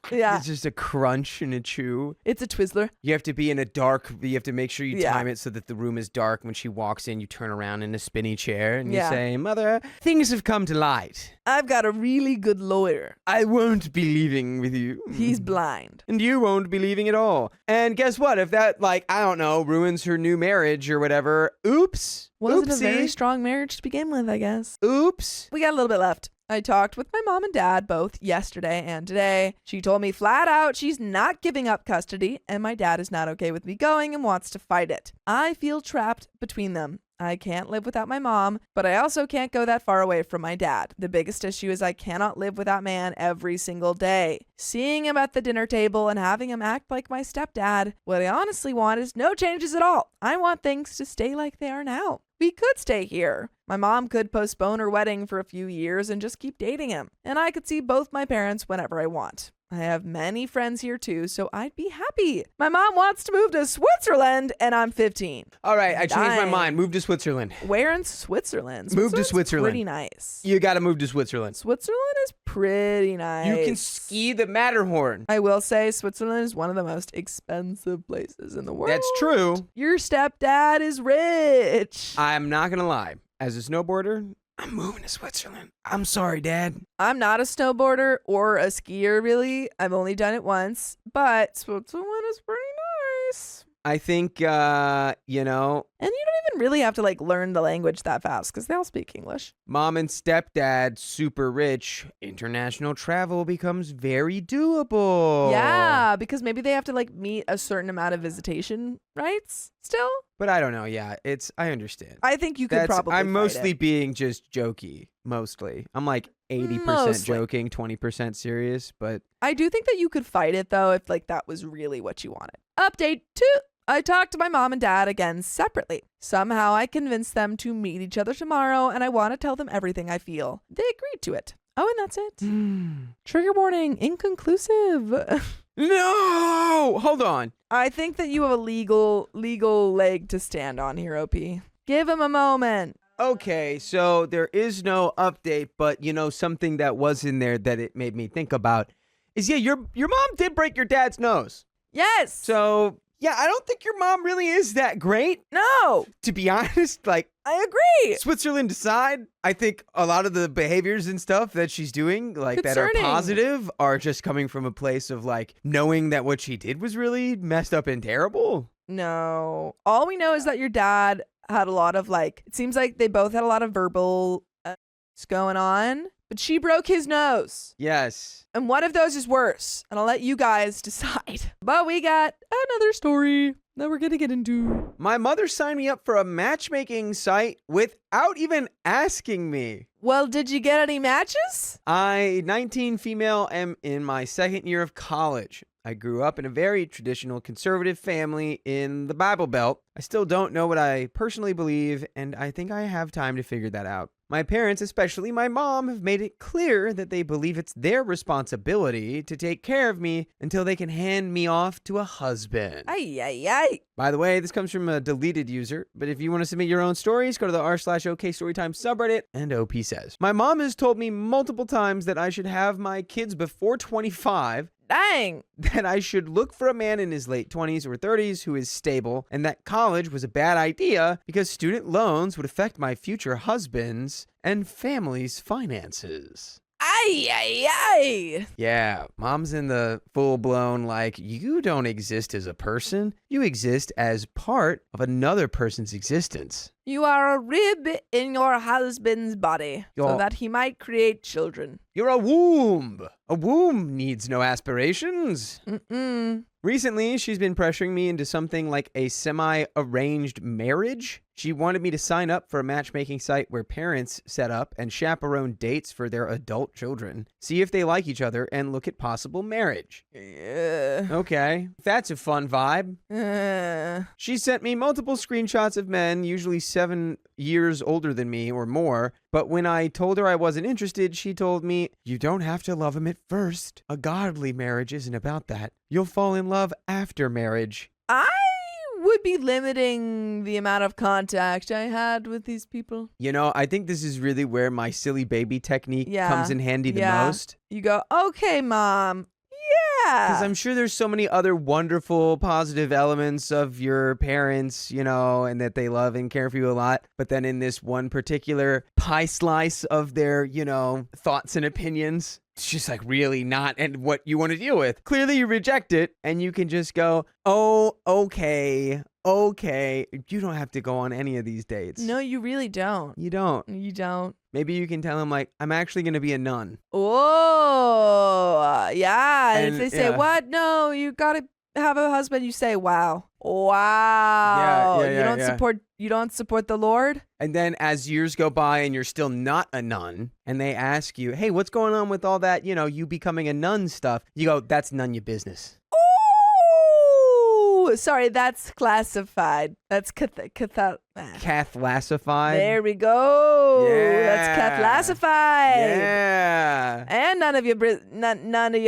it's just a crunch and a chew. It's a Twizzler. You have to make sure you time it so that the room is dark. When she walks in, you turn around in a spinny chair and you say, Mother, things have come to light. I've got a really good lawyer. I won't be leaving with you. He's blind. And you won't be leaving at all. And guess what? If that, ruins her new marriage or whatever, oops. Wasn't a very strong marriage to begin with, I guess. Oops. We got a little bit left. I talked with my mom and dad both yesterday and today. She told me flat out she's not giving up custody, and my dad is not okay with me going and wants to fight it. I feel trapped between them. I can't live without my mom, but I also can't go that far away from my dad. The biggest issue is I cannot live with that man every single day. Seeing him at the dinner table and having him act like my stepdad, what I honestly want is no changes at all. I want things to stay like they are now. We could stay here. My mom could postpone her wedding for a few years and just keep dating him. And I could see both my parents whenever I want. I have many friends here too, so I'd be happy. My mom wants to move to Switzerland, and I'm 15. All right, I changed my Dang. mind. Move to Switzerland. Where in Switzerland? Move to Switzerland's Switzerland. Pretty nice. You got to move to Switzerland. Switzerland is pretty nice. You can ski the Matterhorn. I will say Switzerland is one of the most expensive places in the world. That's true. Your stepdad is rich. I'm not going to lie. As a snowboarder, I'm moving to Switzerland. I'm sorry, Dad. I'm not a snowboarder or a skier, really. I've only done it once, but Switzerland is pretty nice. I think, you know, And you don't even really have to like learn the language that fast because they all speak English. mom and stepdad, super rich. International travel becomes very doable. Yeah, because maybe they have to like meet a certain amount of visitation rights still. But I don't know. Yeah, I understand. I think you could probably I'm fight mostly it. being just jokey, mostly. I'm like 80% Mostly. joking, 20% serious, but I do think that you could fight it though if like that was really what you wanted. Update 2. I talked to my mom and dad again separately. Somehow I convinced them to meet each other tomorrow and I want to tell them everything I feel. They agreed to it. Oh, and that's it. Trigger warning, inconclusive. no! Hold on. I think that you have a legal leg to stand on here, OP. Give him a moment. Okay, so there is no update, but you know, something that was in there that it made me think about is, yeah, your mom did break your dad's nose. Yes. So, yeah, I don't think your mom really is that great, No, to be honest. Like, I agree. Switzerland aside, I think a lot of the behaviors and stuff that she's doing, like, that are Concerning. positive, are just coming from a place of, like, knowing that what she did was really messed up and terrible. No. All we know is that your dad had a lot of like, it seems like they both had a lot of verbal going on, but she broke his nose. Yes. And one of those is worse. And I'll let you guys decide. But we got another story that we're going to get into. My mother signed me up for a matchmaking site without even asking me. Well, did you get any matches? I, 19 female, am in my second year of college. I grew up in a very traditional conservative family in the Bible Belt. I still don't know what I personally believe, and I think I have time to figure that out. My parents, especially my mom, have made it clear that they believe it's their responsibility to take care of me until they can hand me off to a husband. Ay, ay, ay. By the way, this comes from a deleted user, but if you want to submit your own stories, go to the r/okstorytime subreddit, and OP says, my mom has told me multiple times that I should have my kids before 25, Dang. that I should look for a man in his late 20s or 30s who is stable, and that college was a bad idea because student loans would affect my future husband's and family's finances. Ay, ay, ay. Yeah, mom's in the full-blown, like, you don't exist as a person. You exist as part of another person's existence. You are a rib in your husband's body so You're- that he might create children. You're a womb. A womb needs no aspirations. Mm-mm. Recently, she's been pressuring me into something like a semi-arranged marriage. She wanted me to sign up for a matchmaking site where parents set up and chaperone dates for their adult children, see if they like each other, and look at possible marriage. Okay, that's a fun vibe. She sent me multiple screenshots of men, usually 7 years older than me or more, but when I told her I wasn't interested, she told me, you don't have to love him at first. A godly marriage isn't about that. You'll fall in love after marriage. I would be limiting the amount of contact I had with these people. You know, I think this is really where my silly baby technique Yeah. comes in handy the Yeah. most. You go, okay, mom. Because Yeah. I'm sure there's so many other wonderful, positive elements of your parents, you know, and that they love and care for you a lot. But then in this one particular pie slice of their, you know, thoughts and opinions, it's just like really not and what you want to deal with. Clearly you reject it and you can just go, oh, okay. You don't have to go on any of these dates. No, you really don't. You don't. You don't. Maybe you can tell them, like, I'm actually going to be a nun. Oh, yeah. And if And, they say, yeah. what? No, you got to have a husband. You say, wow. Wow. Yeah. You don't support the Lord? And then as years go by and you're still not a nun, and they ask you, hey, what's going on with all that, you know, you becoming a nun stuff? You go, that's none your business. Oh, sorry, that's classified. That's Cathalassified. There we go. Yeah. That's Cathalassified. Yeah. And none of your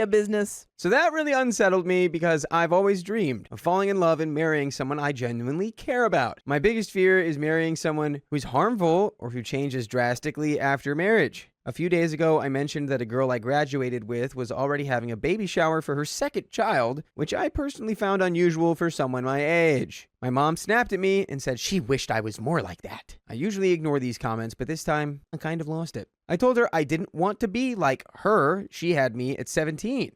business. So that really unsettled me because I've always dreamed of falling in love and marrying someone I genuinely care about. My biggest fear is marrying someone who's harmful or who changes drastically after marriage. A few days ago, I mentioned that a girl I graduated with was already having a baby shower for her second child, which I personally found unusual for someone my age. My mom snapped at me and said she wished I was more like that. I usually ignore these comments, but this time I kind of lost it. I told her I didn't want to be like her. She had me at 17.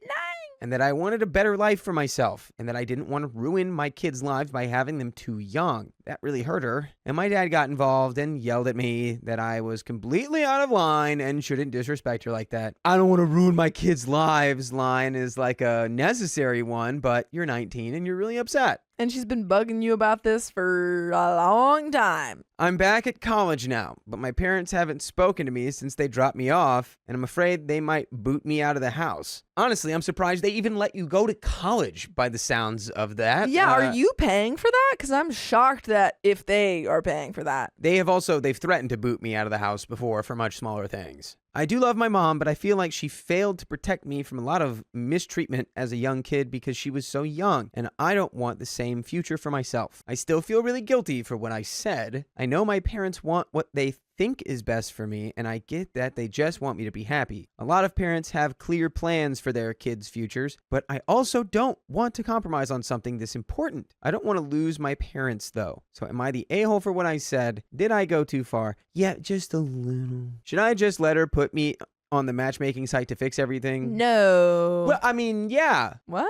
And that I wanted a better life for myself, and that I didn't want to ruin my kids' lives by having them too young. That really hurt her. And my dad got involved and yelled at me that I was completely out of line and shouldn't disrespect her like that. I don't want to ruin my kids' lives line is like a necessary one, but you're 19 and you're really upset. And she's been bugging you about this for a long time. I'm back at college now, but my parents haven't spoken to me since they dropped me off, and I'm afraid they might boot me out of the house. Honestly, I'm surprised they even let you go to college by the sounds of that. Yeah, are you paying for that? Because I'm shocked that if they are paying for that. They've threatened to boot me out of the house before for much smaller things. I do love my mom, but I feel like she failed to protect me from a lot of mistreatment as a young kid because she was so young, and I don't want the same future for myself. I still feel really guilty for what I said. I know my parents want what they think is best for me, and I get that they just want me to be happy. A lot of parents have clear plans for their kids' futures, but I also don't want to compromise on something this important. I don't want to lose my parents, though. So am I the a-hole for what I said? Did I go too far? Yeah, just a little. Should I just let her put me on the matchmaking site to fix everything? No. Well, I mean, yeah. What?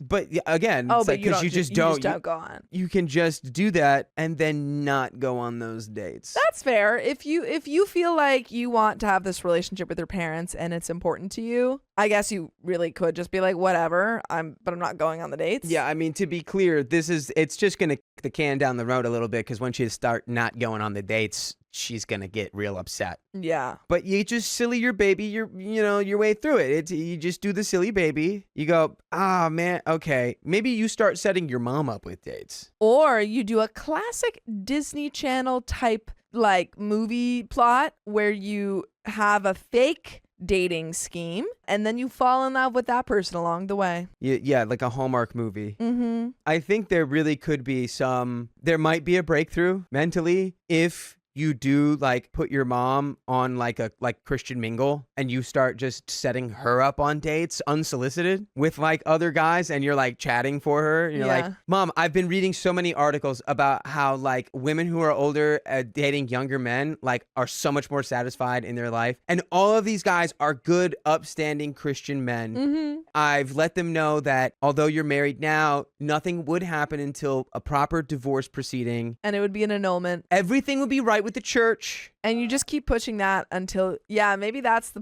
But again, Oh, it's but like, you don't you just don't go on. You can just do that and then not go on those dates. That's fair. If you feel like you want to have this relationship with your parents and it's important to you, I guess you really could just be like, whatever. But I'm not going on the dates. Yeah, I mean, to be clear, it's just gonna kick the can down the road a little bit because once you start not going on the dates, she's gonna get real upset. Yeah. But you just silly your baby, your way through it. You just do the silly baby. You go, man, okay. Maybe you start setting your mom up with dates. Or you do a classic Disney Channel type like movie plot where you have a fake dating scheme and then you fall in love with that person along the way. Yeah, like a Hallmark movie. Mm-hmm. I think there really could be there might be a breakthrough mentally if you do like put your mom on like Christian Mingle and you start just setting her up on dates unsolicited with like other guys and you're like chatting for her. And you're like, Mom, I've been reading so many articles about how like women who are older dating younger men like are so much more satisfied in their life. And all of these guys are good, upstanding Christian men. Mm-hmm. I've let them know that although you're married now, nothing would happen until a proper divorce proceeding. And it would be an annulment. Everything would be right with the church. And you just keep pushing that until, maybe that's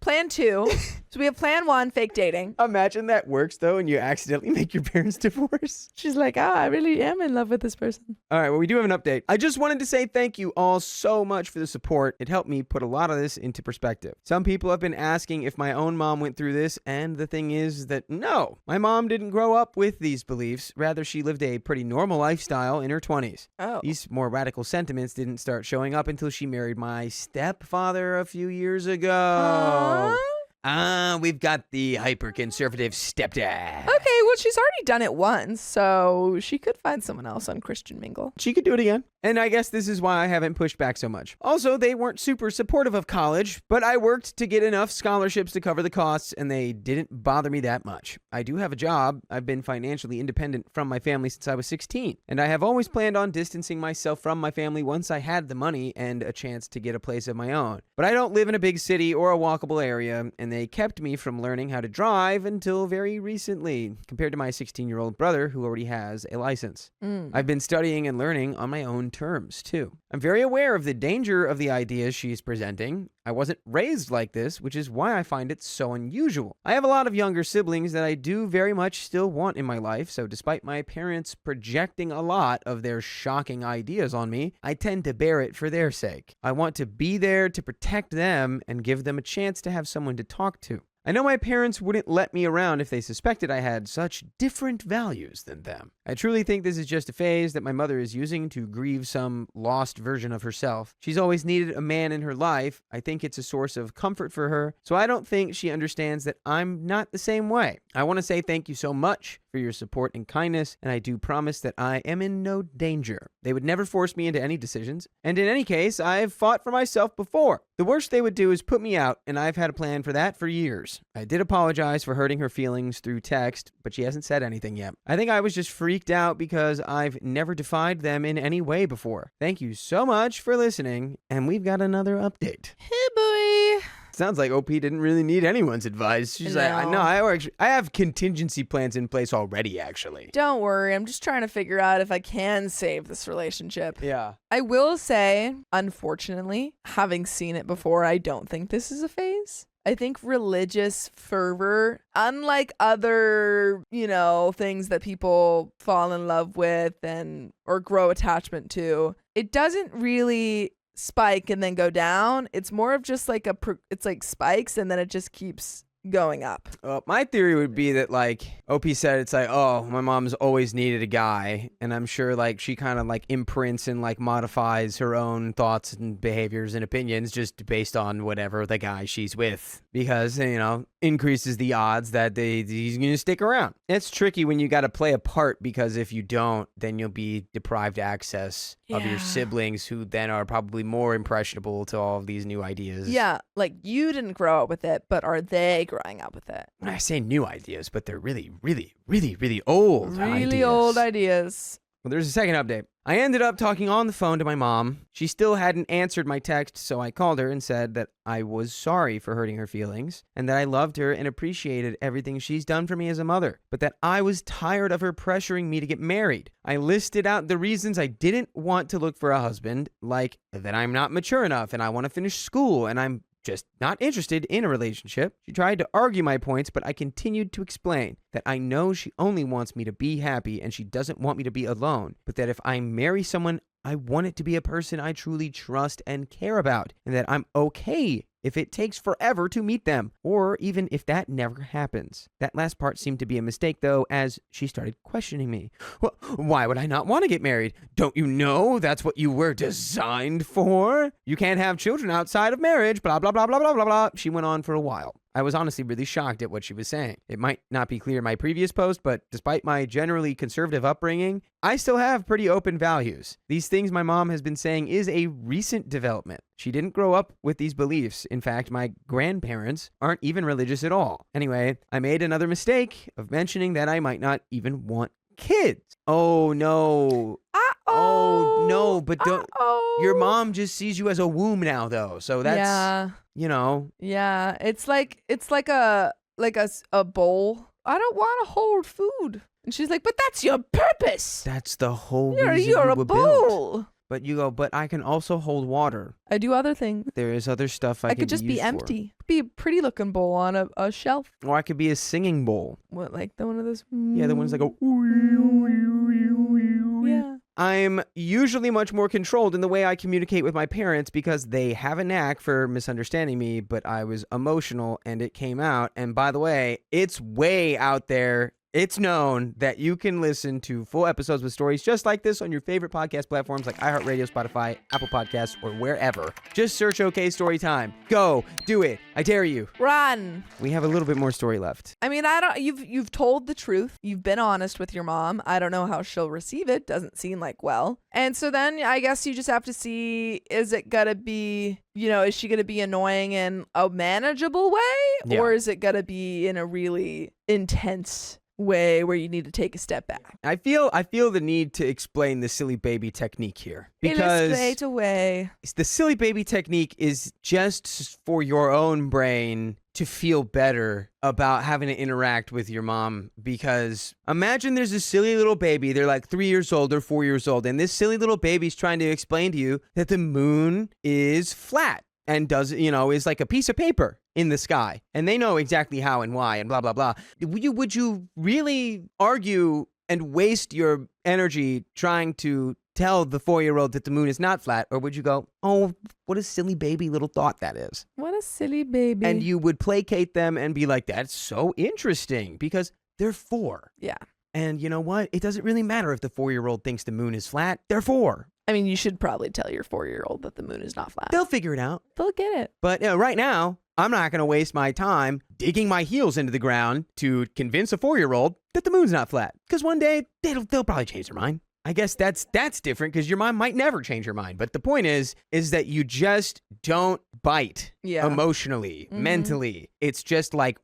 plan 2. So we have plan 1, fake dating. Imagine that works though and you accidentally make your parents divorce. She's like, I really am in love with this person. All right, well, we do have an update. I just wanted to say thank you all so much for the support. It helped me put a lot of this into perspective. Some people have been asking if my own mom went through this, and the thing is that no, my mom didn't grow up with these beliefs. Rather, she lived a pretty normal lifestyle in her 20s. Oh. These more radical sentiments didn't start showing up until she married my stepfather a few years ago. We've got the hyper-conservative stepdad. Okay, well, she's already done it once, so she could find someone else on Christian Mingle. She could do it again. And I guess this is why I haven't pushed back so much. Also, they weren't super supportive of college, but I worked to get enough scholarships to cover the costs, and they didn't bother me that much. I do have a job. I've been financially independent from my family since I was 16, and I have always planned on distancing myself from my family once I had the money and a chance to get a place of my own. But I don't live in a big city or a walkable area, and they kept me from learning how to drive until very recently, compared to my 16-year-old brother who already has a license. I've been studying and learning on my own terms, too. I'm very aware of the danger of the ideas she's presenting. I wasn't raised like this, which is why I find it so unusual. I have a lot of younger siblings that I do very much still want in my life, so despite my parents projecting a lot of their shocking ideas on me, I tend to bear it for their sake. I want to be there to protect them and give them a chance to have someone to talk to. I know my parents wouldn't let me around if they suspected I had such different values than them. I truly think this is just a phase that my mother is using to grieve some lost version of herself. She's always needed a man in her life. I think it's a source of comfort for her, so I don't think she understands that I'm not the same way. I want to say thank you so much for your support and kindness, and I do promise that I am in no danger. They would never force me into any decisions, and in any case, I've fought for myself before. The worst they would do is put me out, and I've had a plan for that for years. I did apologize for hurting her feelings through text, but she hasn't said anything yet. I think I was just freaked out because I've never defied them in any way before. Thank you so much for listening, and we've got another update. Hey, boy. Sounds like OP didn't really need anyone's advice. She's like, I have contingency plans in place already, actually. Don't worry. I'm just trying to figure out if I can save this relationship. Yeah. I will say, unfortunately, having seen it before, I don't think this is a phase. I think religious fervor, unlike other, things that people fall in love with or grow attachment to, it doesn't really spike and then go down. It's more of just like it's like spikes and then it just keeps going up. My theory would be that, like OP said, it's like, oh, my mom's always needed a guy, and I'm sure like she kind of like imprints and like modifies her own thoughts and behaviors and opinions just based on whatever the guy she's with, because increases the odds that he's gonna stick around. It's tricky when you got to play a part, because if you don't, then you'll be deprived access of your siblings, who then are probably more impressionable to all of these new ideas. Yeah, like you didn't grow up with it, but are they growing up with it? I say new ideas, but they're really, really, really, really old ideas. Really old ideas. Well, there's a second update. I ended up talking on the phone to my mom. She still hadn't answered my text, so I called her and said that I was sorry for hurting her feelings and that I loved her and appreciated everything she's done for me as a mother, but that I was tired of her pressuring me to get married. I listed out the reasons I didn't want to look for a husband, like that I'm not mature enough and I want to finish school and I'm just not interested in a relationship. She tried to argue my points, but I continued to explain that I know she only wants me to be happy and she doesn't want me to be alone, but that if I marry someone, I want it to be a person I truly trust and care about, and that I'm okay if it takes forever to meet them, or even if that never happens. That last part seemed to be a mistake, though, as she started questioning me. Well, why would I not want to get married? Don't you know that's what you were designed for? You can't have children outside of marriage, blah, blah, blah, blah, blah, blah, blah. She went on for a while. I was honestly really shocked at what she was saying. It might not be clear in my previous post, but despite my generally conservative upbringing, I still have pretty open values. These things my mom has been saying is a recent development. She didn't grow up with these beliefs. In fact, my grandparents aren't even religious at all. Anyway, I made another mistake of mentioning that I might not even want kids. Oh, no. Oh, no, but don't. Your mom just sees you as a womb now, though. So that's, Yeah, it's like a bowl. I don't want to hold food. And she's like, but that's your purpose. That's the whole You're reason a you were bowl. built. But you go, but I can also hold water. I do other things. There is other stuff I could just be used empty. Be a pretty looking bowl on a shelf. Or I could be a singing bowl. What, like the one of those? Yeah, the ones that go. Yeah. I'm usually much more controlled in the way I communicate with my parents because they have a knack for misunderstanding me, but I was emotional and it came out. And by the way, it's way out there. It's known that you can listen to full episodes with stories just like this on your favorite podcast platforms like iHeartRadio, Spotify, Apple Podcasts, or wherever. Just search OK Storytime. Go, do it. I dare you. Run. We have a little bit more story left. I mean, you've told the truth. You've been honest with your mom. I don't know how she'll receive it. Doesn't seem like well. And so then I guess you just have to see, is it gonna be, is she gonna be annoying in a manageable way? Yeah. Or is it gonna be in a really intense way where you need to take a step back? I feel the need to explain the silly baby technique here, because Illustrate away. The silly baby technique is just for your own brain to feel better about having to interact with your mom. Because imagine there's a silly little baby, they're like 3 years old or 4 years old, and this silly little baby's trying to explain to you that the moon is flat and is like a piece of paper in the sky, and they know exactly how and why and blah, blah, blah. Would you really argue and waste your energy trying to tell the 4-year-old that the moon is not flat? Or would you go, oh, what a silly baby little thought that is? What a silly baby. And you would placate them and be like, that's so interesting because they're 4. Yeah. And you know what? It doesn't really matter if the 4-year-old thinks the moon is flat. They're 4. I mean, you should probably tell your 4-year-old that the moon is not flat. They'll figure it out. They'll get it. But right now, I'm not going to waste my time digging my heels into the ground to convince a 4-year-old that the moon's not flat. Because one day, they'll probably change their mind. I guess that's different because your mom might never change her mind. But the point is that you just don't bite emotionally, mentally. It's just like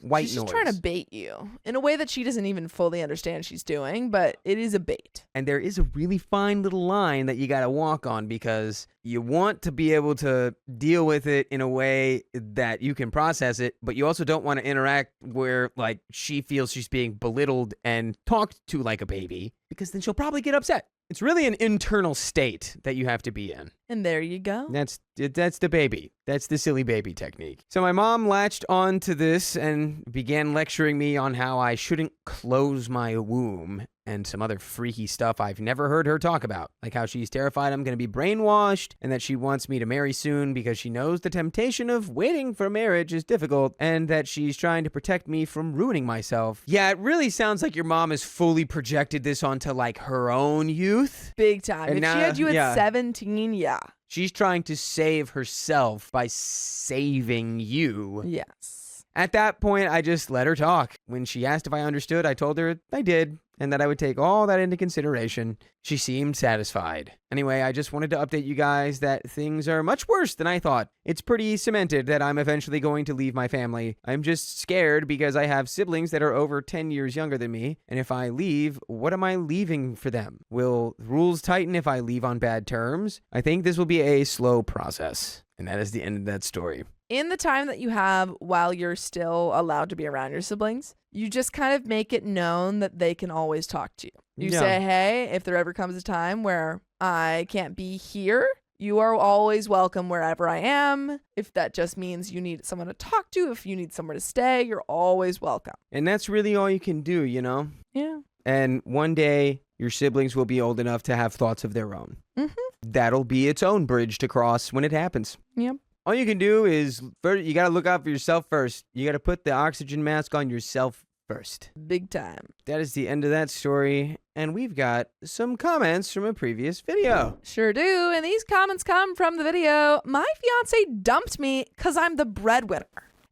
white noise. She's just trying to bait you in a way that she doesn't even fully understand she's doing, but it is a bait. And there is a really fine little line that you got to walk on because you want to be able to deal with it in a way that you can process it, but you also don't want to interact where like she feels she's being belittled and talked to like a baby because then she'll probably get upset. It's really an internal state that you have to be in. And there you go. That's the baby. That's the silly baby technique. So my mom latched on to this and began lecturing me on how I shouldn't close my womb and some other freaky stuff I've never heard her talk about. Like how she's terrified I'm going to be brainwashed and that she wants me to marry soon because she knows the temptation of waiting for marriage is difficult and that she's trying to protect me from ruining myself. Yeah, it really sounds like your mom has fully projected this onto like her own youth. Big time. And if she had you at 17, yeah. She's trying to save herself by saving you. Yes. At that point, I just let her talk. When she asked if I understood, I told her I did, and that I would take all that into consideration. She seemed satisfied. Anyway, I just wanted to update you guys that things are much worse than I thought. It's pretty cemented that I'm eventually going to leave my family. I'm just scared because I have siblings that are over 10 years younger than me, and if I leave, what am I leaving for them? Will rules tighten if I leave on bad terms? I think this will be a slow process. And that is the end of that story. In the time that you have while you're still allowed to be around your siblings, you just kind of make it known that they can always talk to you. You say, hey, if there ever comes a time where I can't be here, you are always welcome wherever I am. If that just means you need someone to talk to, if you need somewhere to stay, you're always welcome. And that's really all you can do, you know? Yeah. And one day, your siblings will be old enough to have thoughts of their own. Mm-hmm. That'll be its own bridge to cross when it happens. Yep. All you can do is, you got to look out for yourself first. You got to put the oxygen mask on yourself first. Big time. That is the end of that story. And we've got some comments from a previous video. Sure do. And these comments come from the video, My Fiance Dumped Me Because I'm the Breadwinner.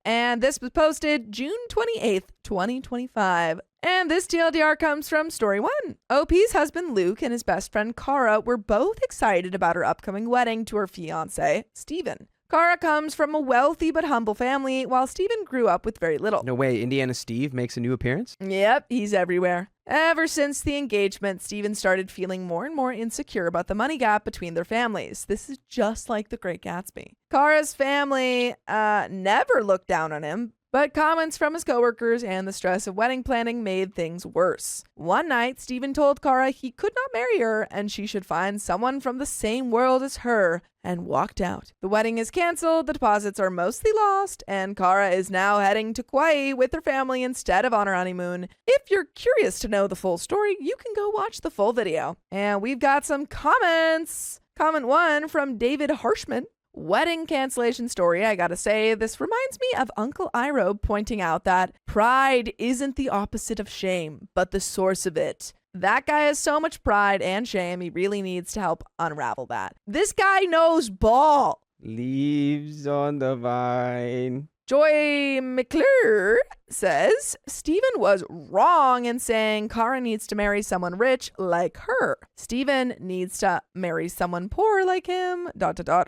And this was posted June 28th, 2025. And this TLDR comes from Story 1. OP's husband Luke and his best friend Cara were both excited about her upcoming wedding to her fiancé, Steven. Cara comes from a wealthy but humble family, while Steven grew up with very little. No way, Indiana Steve makes a new appearance? Yep, he's everywhere. Ever since the engagement, Steven started feeling more and more insecure about the money gap between their families. This is just like The Great Gatsby. Cara's family never looked down on him, but comments from his coworkers and the stress of wedding planning made things worse. One night, Steven told Cara he could not marry her and she should find someone from the same world as her, and walked out. The wedding is canceled, the deposits are mostly lost, and Cara is now heading to Kauai with her family instead of on her honeymoon. If you're curious to know the full story, you can go watch the full video. And we've got some comments. Comment 1 from David Harshman. Wedding cancellation story. I gotta say, this reminds me of Uncle Iroh pointing out that pride isn't the opposite of shame, but the source of it. That guy has so much pride and shame, he really needs to help unravel that. This guy knows ball. Leaves on the vine. Joy McClure says, Steven was wrong in saying Cara needs to marry someone rich like her. Steven needs to marry someone poor like him, ...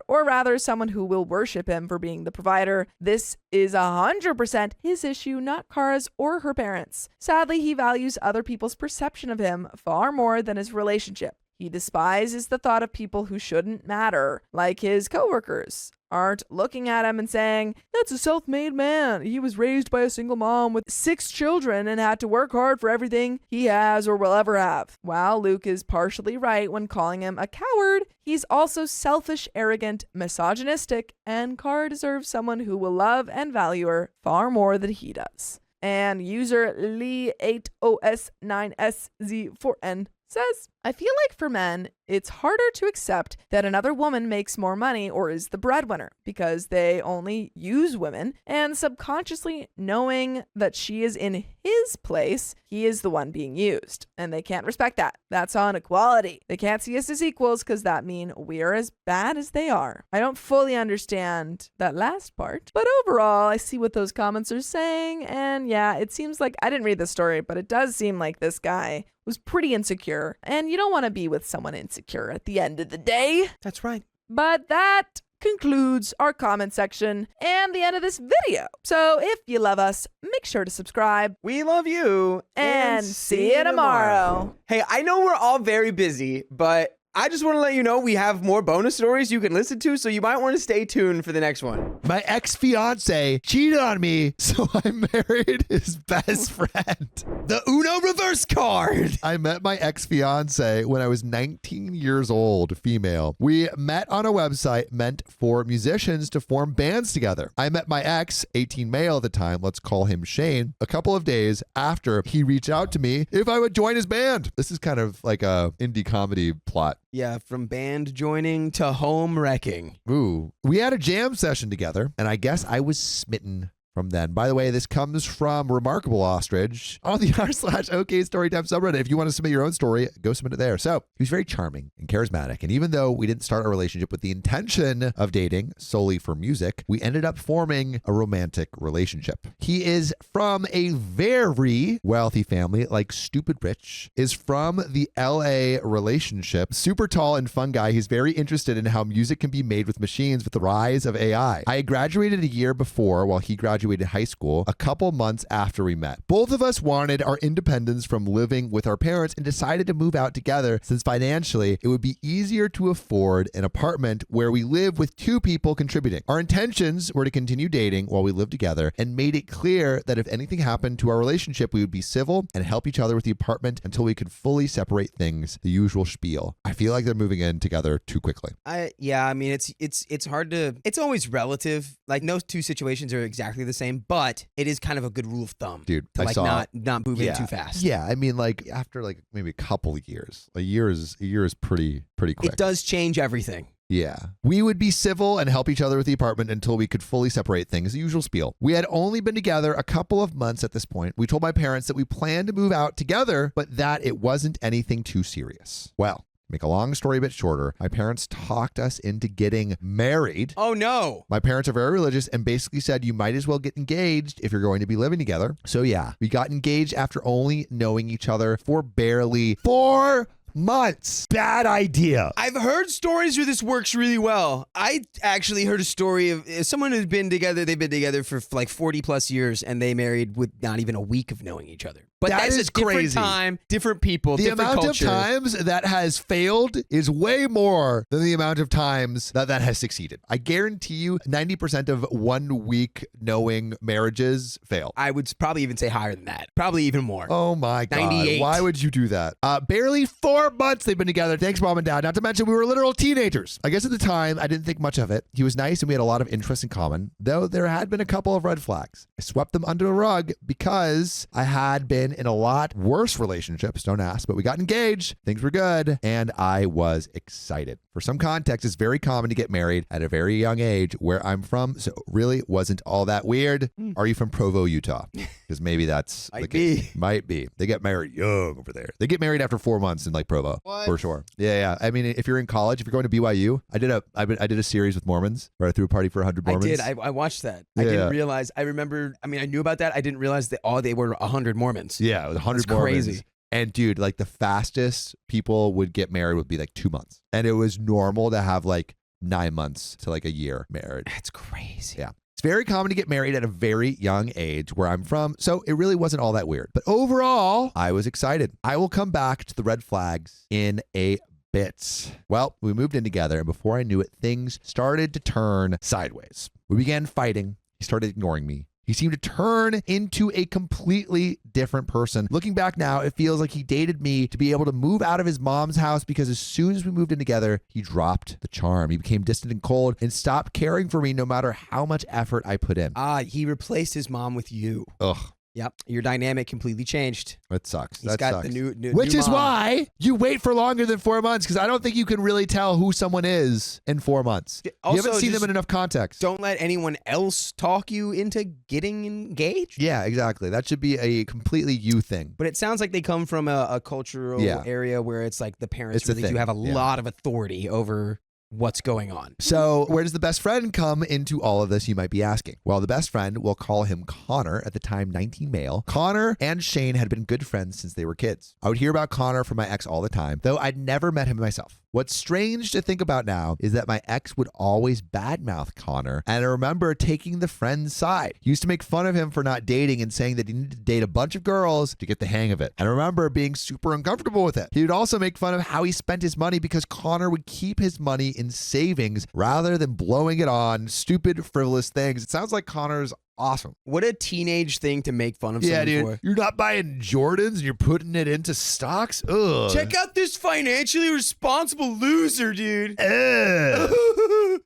or rather someone who will worship him for being the provider. This is 100% his issue, not Cara's or her parents. Sadly, he values other people's perception of him far more than his relationship. He despises the thought of people who shouldn't matter, like his coworkers. Aren't looking at him and saying, that's a self-made man. He was raised by a single mom with 6 children and had to work hard for everything he has or will ever have. While Luke is partially right when calling him a coward, he's also selfish, arrogant, misogynistic, and Cara deserves someone who will love and value her far more than he does. And user Lee8OS9SZ4N says, I feel like for men, it's harder to accept that another woman makes more money or is the breadwinner because they only use women, and subconsciously knowing that she is in his place, he is the one being used. And they can't respect that. That's on equality. They can't see us as equals because that means we are as bad as they are. I don't fully understand that last part, but overall, I see what those comments are saying. And yeah, it seems like, I didn't read the story, but it does seem like this guy was pretty insecure. And you don't want to be with someone insecure at the end of the day. That's right. But that concludes our comment section and the end of this video. So if you love us, make sure to subscribe. We love you. And see you tomorrow. Hey, I know we're all very busy, but I just want to let you know we have more bonus stories you can listen to, so you might want to stay tuned for the next one. My ex-fiance cheated on me, so I married his best friend. The Uno reverse card. I met my ex-fiance when I was 19 years old, female. We met on a website meant for musicians to form bands together. I met my ex, 18 male at the time, let's call him Shane, a couple of days after he reached out to me if I would join his band. This is kind of like a indie comedy plot. Yeah, from band joining to home wrecking. Ooh. We had a jam session together, and I guess I was smitten from then. By the way, this comes from Remarkable Ostrich on the r/okstorytime subreddit. If you want to submit your own story, go submit it there. So he was very charming and charismatic. And even though we didn't start a relationship with the intention of dating solely for music, we ended up forming a romantic relationship. He is from a very wealthy family, like stupid rich, is from the LA relationship, super tall and fun guy. He's very interested in how music can be made with machines with the rise of AI. I graduated a year before while he graduated high school, a couple months after we met. Both of us wanted our independence from living with our parents and decided to move out together since financially it would be easier to afford an apartment where we live with two people contributing. Our intentions were to continue dating while we lived together and made it clear that if anything happened to our relationship, we would be civil and help each other with the apartment until we could fully separate things, the usual spiel. I feel like they're moving in together too quickly. Yeah, I mean, it's hard to, it's always relative. Like no two situations are exactly the same, but it is kind of a good rule of thumb, dude. To not move in too fast. Yeah, I mean, like after like maybe a couple of years, a year is pretty quick. It does change everything. Yeah. We would be civil and help each other with the apartment until we could fully separate things, the usual spiel. We had only been together a couple of months at this point. We told my parents that we planned to move out together, but that it wasn't anything too serious. Well, make a long story a bit shorter, my parents talked us into getting married. Oh, no. My parents are very religious and basically said you might as well get engaged if you're going to be living together. So yeah, we got engaged after only knowing each other for barely 4 months. Bad idea. I've heard stories where this works really well. I actually heard a story of someone who's been together, they've been together for like 40 plus years and they married with not even a week of knowing each other. But that's a different crazy. Time, different people, the different culture. The amount of times that has failed is way more than the amount of times that has succeeded. I guarantee you 90% of 1 week knowing marriages fail. I would probably even say higher than that. Probably even more. Oh my God. 98. Why would you do that? Barely 4 months they've been together. Thanks, Mom and Dad. Not to mention we were literal teenagers. I guess at the time I didn't think much of it. He was nice and we had a lot of interests in common, though there had been a couple of red flags. I swept them under the rug because I had been in a lot worse relationships, don't ask, but we got engaged, things were good, and I was excited. For some context, it's very common to get married at a very young age where I'm from, so it really wasn't all that weird. Are you from Provo, Utah? Because maybe that's the case. Might be. They get married young over there. They get married after 4 months in like Provo. What? For sure. Yeah. I mean, if you're in college, if you're going to BYU, I did a series with Mormons where I threw a party for 100 Mormons. I did. I watched that. Yeah. I didn't realize. I remember. I mean, I knew about that. I didn't realize that they were 100 Mormons. Yeah, it was 100 That's Mormons. crazy. And dude, like the fastest people would get married would be like 2 months. And it was normal to have like 9 months to like a year married. That's crazy. Yeah. It's very common to get married at a very young age where I'm from, so it really wasn't all that weird. But overall, I was excited. I will come back to the red flags in a bit. Well, we moved in together, and before I knew it, things started to turn sideways. We began fighting. He started ignoring me. He seemed to turn into a completely different person. Looking back now, it feels like he dated me to be able to move out of his mom's house because as soon as we moved in together, he dropped the charm. He became distant and cold and stopped caring for me no matter how much effort I put in. He replaced his mom with you. Ugh. Yep. Your dynamic completely changed. That sucks. He's That got sucks. the new Which new is mom. why you wait for longer than 4 months, because I don't think you can really tell who someone is in 4 months. Also, you haven't seen them just in enough context. Don't let anyone else talk you into getting engaged. Yeah, exactly. That should be a completely you thing. But it sounds like they come from a cultural area where it's like the parents It's a really thing. do have a Yeah. lot of authority over what's going on. So where does the best friend come into all of this, you might be asking? Well, the best friend, we'll call him Connor, at the time 19 male. Connor and Shane had been good friends since they were kids. I would hear about Connor from my ex all the time, though I'd never met him myself. What's strange to think about now is that my ex would always badmouth Connor, and I remember taking the friend's side. He used to make fun of him for not dating and saying that he needed to date a bunch of girls to get the hang of it. And I remember being super uncomfortable with it. He would also make fun of how he spent his money because Connor would keep his money in savings rather than blowing it on stupid, frivolous things. It sounds like Connor's awesome. What a teenage thing to make fun of Yeah, someone dude. for. You're not buying Jordans and you're putting it into stocks? Ugh. Check out this financially responsible loser, dude. Ugh.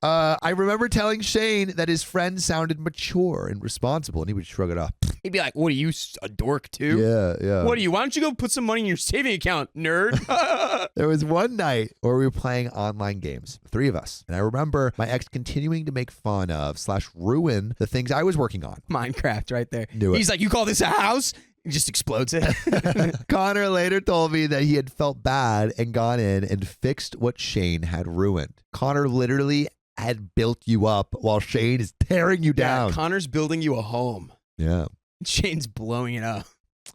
I remember telling Shane that his friend sounded mature and responsible, and he would shrug it off. He'd be like, "What are you, a dork too? Yeah. What are you? Why don't you go put some money in your saving account, nerd?" There was one night where we were playing online games, the three of us. And I remember my ex continuing to make fun of / ruin the things I was working on. Minecraft right there. Knew it. He's like, "You call this a house?" He just explodes it. Connor later told me that he had felt bad and gone in and fixed what Shane had ruined. Connor literally had built you up while Shane is tearing you down. Yeah, Connor's building you a home. Yeah. Shane's blowing it up.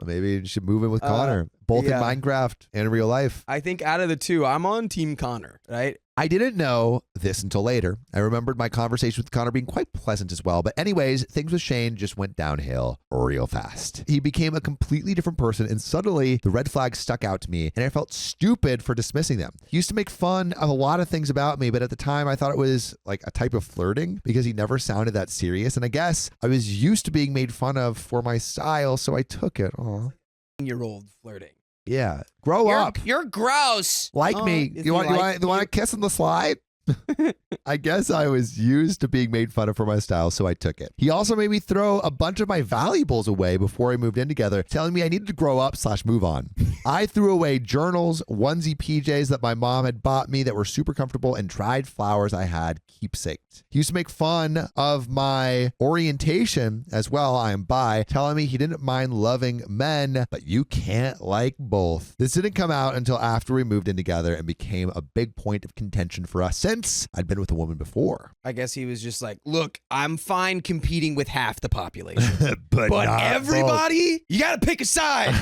Maybe you should move in with Connor, both yeah. in Minecraft and in real life. I think out of the two, I'm on Team Connor, right? I didn't know this until later. I remembered my conversation with Connor being quite pleasant as well. But anyways, things with Shane just went downhill real fast. He became a completely different person, and suddenly the red flags stuck out to me, and I felt stupid for dismissing them. He used to make fun of a lot of things about me, but at the time I thought it was like a type of flirting because he never sounded that serious. And I guess I was used to being made fun of for my style, so I took it. Aw. Year-old flirting. Yeah. Grow up. You're gross. Like me. You want to kiss on the slide? I guess I was used to being made fun of for my style, so I took it. He also made me throw a bunch of my valuables away before we moved in together, telling me I needed to grow up / move on. I threw away journals, onesie PJs that my mom had bought me that were super comfortable, and dried flowers I had keepsaked. He used to make fun of my orientation as well. I am bi, telling me he didn't mind loving men, but you can't like both. This didn't come out until after we moved in together and became a big point of contention for us since I'd been with a woman before. I guess he was just like, "Look, I'm fine competing with half the population, but not everybody, you got to pick a side."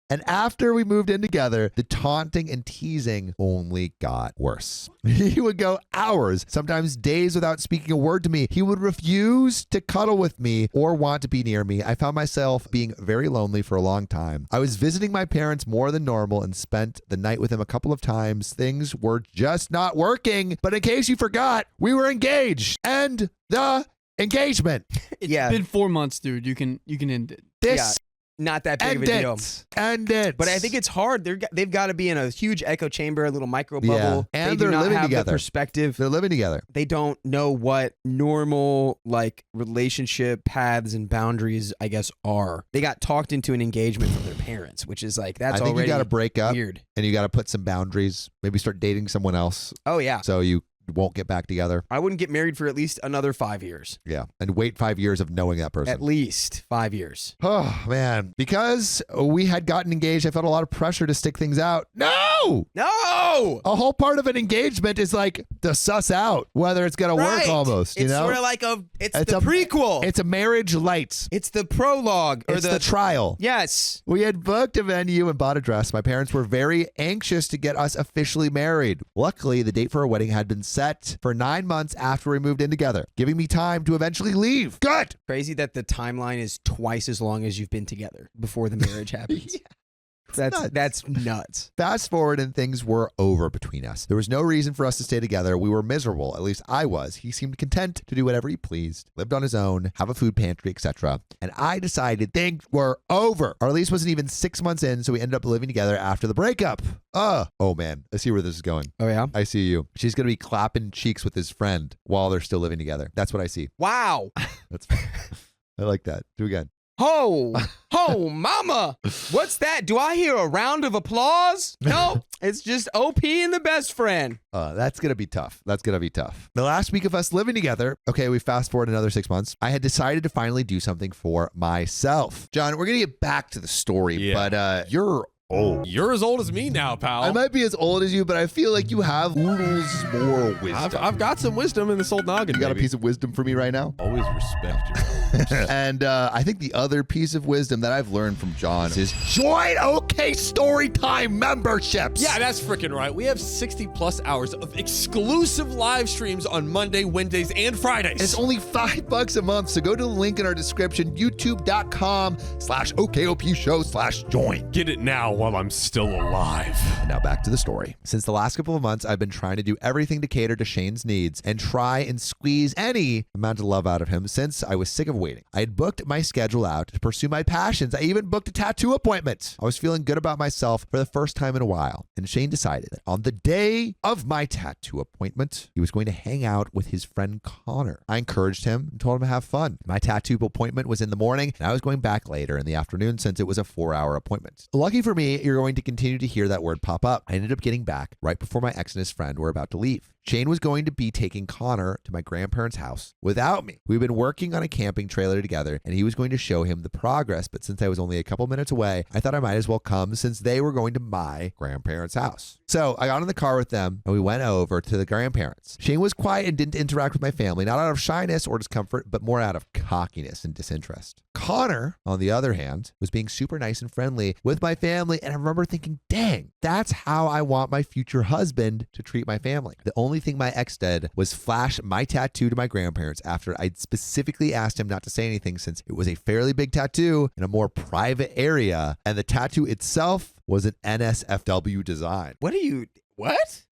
And after we moved in together, the taunting and teasing only got worse. He would go hours, sometimes days without speaking a word to me. He would refuse to cuddle with me or want to be near me. I found myself being very lonely for a long time. I was visiting my parents more than normal and spent the night with them a couple of times. Things were just not working. But in case you forgot, we were engaged. And the engagement. It's been 4 months, dude. You can end it. This Not that big of a deal. End it. But I think it's hard. They've got to be in a huge echo chamber, a little micro bubble. Yeah. And they they're do not living have together. The perspective. They're living together. They don't know what normal like relationship paths and boundaries, I guess, are. They got talked into an engagement from their parents, which is like that's I think already you got to break up weird. and you got to put some boundaries. Maybe start dating someone else Oh yeah. so you won't get back together. I wouldn't get married for at least another 5 years. Yeah. And wait 5 years of knowing that person. At least 5 years. Oh, man. Because we had gotten engaged, I felt a lot of pressure to stick things out. No! No! A whole part of an engagement is like to suss out whether it's going to work almost, you it's know? sort of like it's the prequel. It's a marriage lights. It's the prologue. Or It's the trial. Yes. We had booked a venue and bought a dress. My parents were very anxious to get us officially married. Luckily, the date for our wedding had been set for 9 months after we moved in together, giving me time to eventually leave. Good. Crazy that the timeline is twice as long as you've been together before the marriage happens. That's nuts. Fast forward and things were over between us. There was no reason for us to stay together. We were miserable. At least I was. He seemed content to do whatever he pleased, lived on his own, have a food pantry, etc. And I decided things were over. Our lease wasn't even 6 months in, so we ended up living together after the breakup. Oh man, I see where this is going. Oh yeah? I see you. She's going to be clapping cheeks with his friend while they're still living together. That's what I see. Wow. That's fine. I like that. Do again. Oh, mama. What's that? Do I hear a round of applause? No, it's just OP and the best friend. That's going to be tough. That's going to be tough. The last week of us living together, okay, we fast forward another 6 months. I had decided to finally do something for myself. John, we're going to get back to the story, but you're old. You're as old as me now, pal. I might be as old as you, but I feel like you have oodles more wisdom. I've got some wisdom in this old noggin. You got a piece of wisdom for me right now? Always respect you. And I think the other piece of wisdom that I've learned from John is join OK Storytime memberships. Yeah, that's freaking right. We have 60 plus hours of exclusive live streams on Monday, Wednesdays, and Fridays. It's only $5 a month, so go to the link in our description, youtube.com/OKOP show/join. Get it now while I'm still alive. And now back to the story. Since the last couple of months, I've been trying to do everything to cater to Shane's needs and try and squeeze any amount of love out of him since I was sick of waiting. I had booked my schedule out to pursue my passions. I even booked a tattoo appointment. I was feeling good about myself for the first time in a while. And Shane decided that on the day of my tattoo appointment, he was going to hang out with his friend Connor. I encouraged him and told him to have fun. My tattoo appointment was in the morning, and I was going back later in the afternoon since it was a 4-hour appointment. Lucky for me, you're going to continue to hear that word pop up. I ended up getting back right before my ex and his friend were about to leave. Shane was going to be taking Connor to my grandparents' house without me. We've been working on a camping trailer together, and he was going to show him the progress, but since I was only a couple minutes away, I thought I might as well come since they were going to my grandparents' house. So I got in the car with them, and we went over to the grandparents. Shane was quiet and didn't interact with my family, not out of shyness or discomfort, but more out of cockiness and disinterest. Connor, on the other hand, was being super nice and friendly with my family, and I remember thinking, dang, that's how I want my future husband to treat my family. The only thing my ex did was flash my tattoo to my grandparents after I'd specifically asked him not to say anything since it was a fairly big tattoo in a more private area, and the tattoo itself was an NSFW design. What?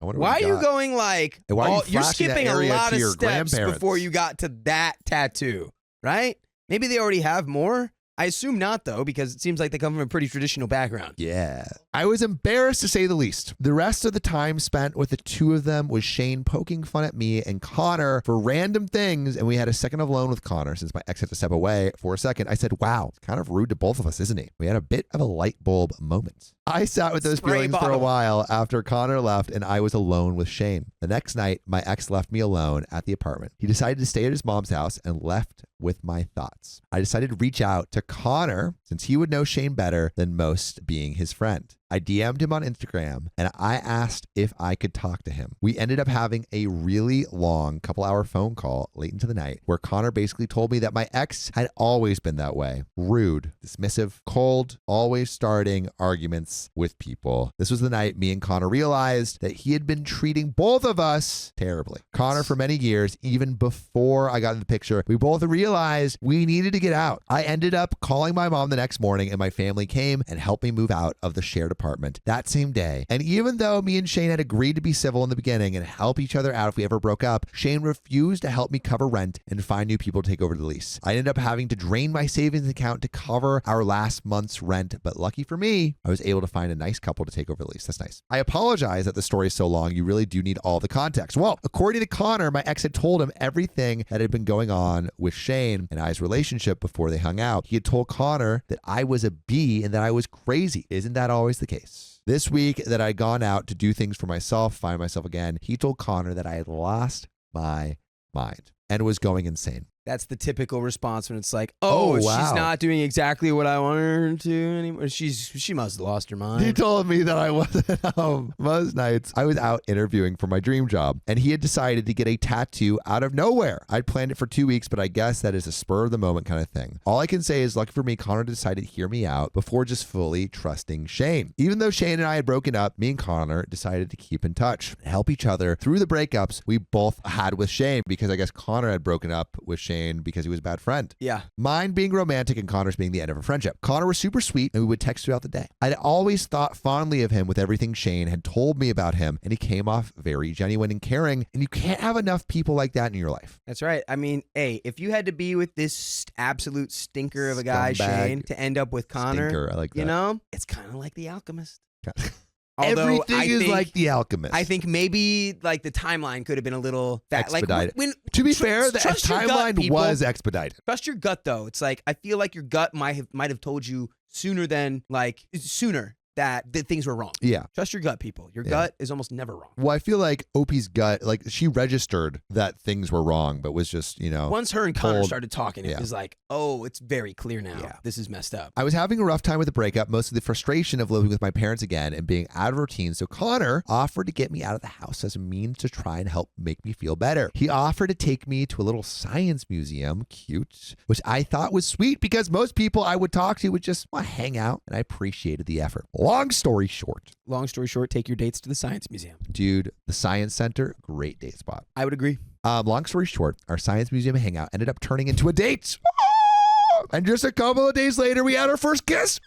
Why Why are you going like, Hey, why are you you're flashing that skipping a area lot to of your steps grandparents? before you got to that tattoo, right? Maybe they already have more. I assume not, though, because it seems like they come from a pretty traditional background. Yeah. I was embarrassed to say the least. The rest of the time spent with the two of them was Shane poking fun at me and Connor for random things, and we had a second of alone with Connor since my ex had to step away for a second. I said, wow, it's kind of rude to both of us, isn't he? We had a bit of a light bulb moment. I sat with those feelings for a while after Connor left and I was alone with Shane. The next night, my ex left me alone at the apartment. He decided to stay at his mom's house and left with my thoughts. I decided to reach out to Connor since he would know Shane better than most, being his friend. I DM'd him on Instagram and I asked if I could talk to him. We ended up having a really long couple-hour phone call late into the night where Connor basically told me that my ex had always been that way. Rude, dismissive, cold, always starting arguments with people. This was the night me and Connor realized that he had been treating both of us terribly. Connor, for many years, even before I got in the picture, we both realized we needed to get out. I ended up calling my mom the next morning and my family came and helped me move out of the shared apartment that same day. And even though me and Shane had agreed to be civil in the beginning and help each other out if we ever broke up, Shane refused to help me cover rent and find new people to take over the lease. I ended up having to drain my savings account to cover our last month's rent, but lucky for me, I was able to find a nice couple to take over the lease. That's nice. I apologize that the story is so long. You really do need all the context. Well, according to Connor, my ex had told him everything that had been going on with Shane and I's relationship before they hung out. He had told Connor that I was a B and that I was crazy. Isn't that always the case? This week that I'd gone out to do things for myself, find myself again, he told Connor that I had lost my mind and was going insane. That's the typical response when it's like, Oh, she's wow. not doing exactly what I want her to anymore. She must have lost her mind. He told me that I wasn't home most nights. I was out interviewing for my dream job, and he had decided to get a tattoo out of nowhere. I'd planned it for 2 weeks, but I guess that is a spur of the moment kind of thing. All I can say is, lucky for me, Connor decided to hear me out before just fully trusting Shane. Even though Shane and I had broken up, me and Connor decided to keep in touch and help each other through the breakups we both had with Shane, because I guess Connor had broken up with Shane because he was a bad friend. Yeah. Mine being romantic and Connor's being the end of a friendship. Connor was super sweet and we would text throughout the day. I'd always thought fondly of him with everything Shane had told me about him, and he came off very genuine and caring, and you can't have enough people like that in your life. That's right. I mean, hey, if you had to be with this absolute stinker of a guy, Scumbag. Shane, to end up with Connor, Stinker, I like that. you know, it's kind of like The Alchemist. Although Everything I is think, like The Alchemist. I think maybe like the timeline could have been a little expedited. Like To be fair, the trust your gut, timeline people. was expedited. Trust your gut, though. It's like I feel like your gut might have told you sooner that things were wrong. Yeah. Trust your gut, people. Your gut is almost never wrong. Well, I feel like Opie's gut, like she registered that things were wrong, but was just, Once her and Connor told- started talking, it was like, oh, it's very clear now. Yeah. This is messed up. I was having a rough time with the breakup, mostly the frustration of living with my parents again and being out of routine. So Connor offered to get me out of the house as a means to try and help make me feel better. He offered to take me to a little science museum, cute, which I thought was sweet because most people I would talk to would just want to hang out, and I appreciated the effort. Long story short, Long story short, take your dates to the Science Museum. dude, the Science Center, great date spot. I would agree. Long story short, our science museum hangout ended up turning into a date. And just a couple of days later, we had our first kiss.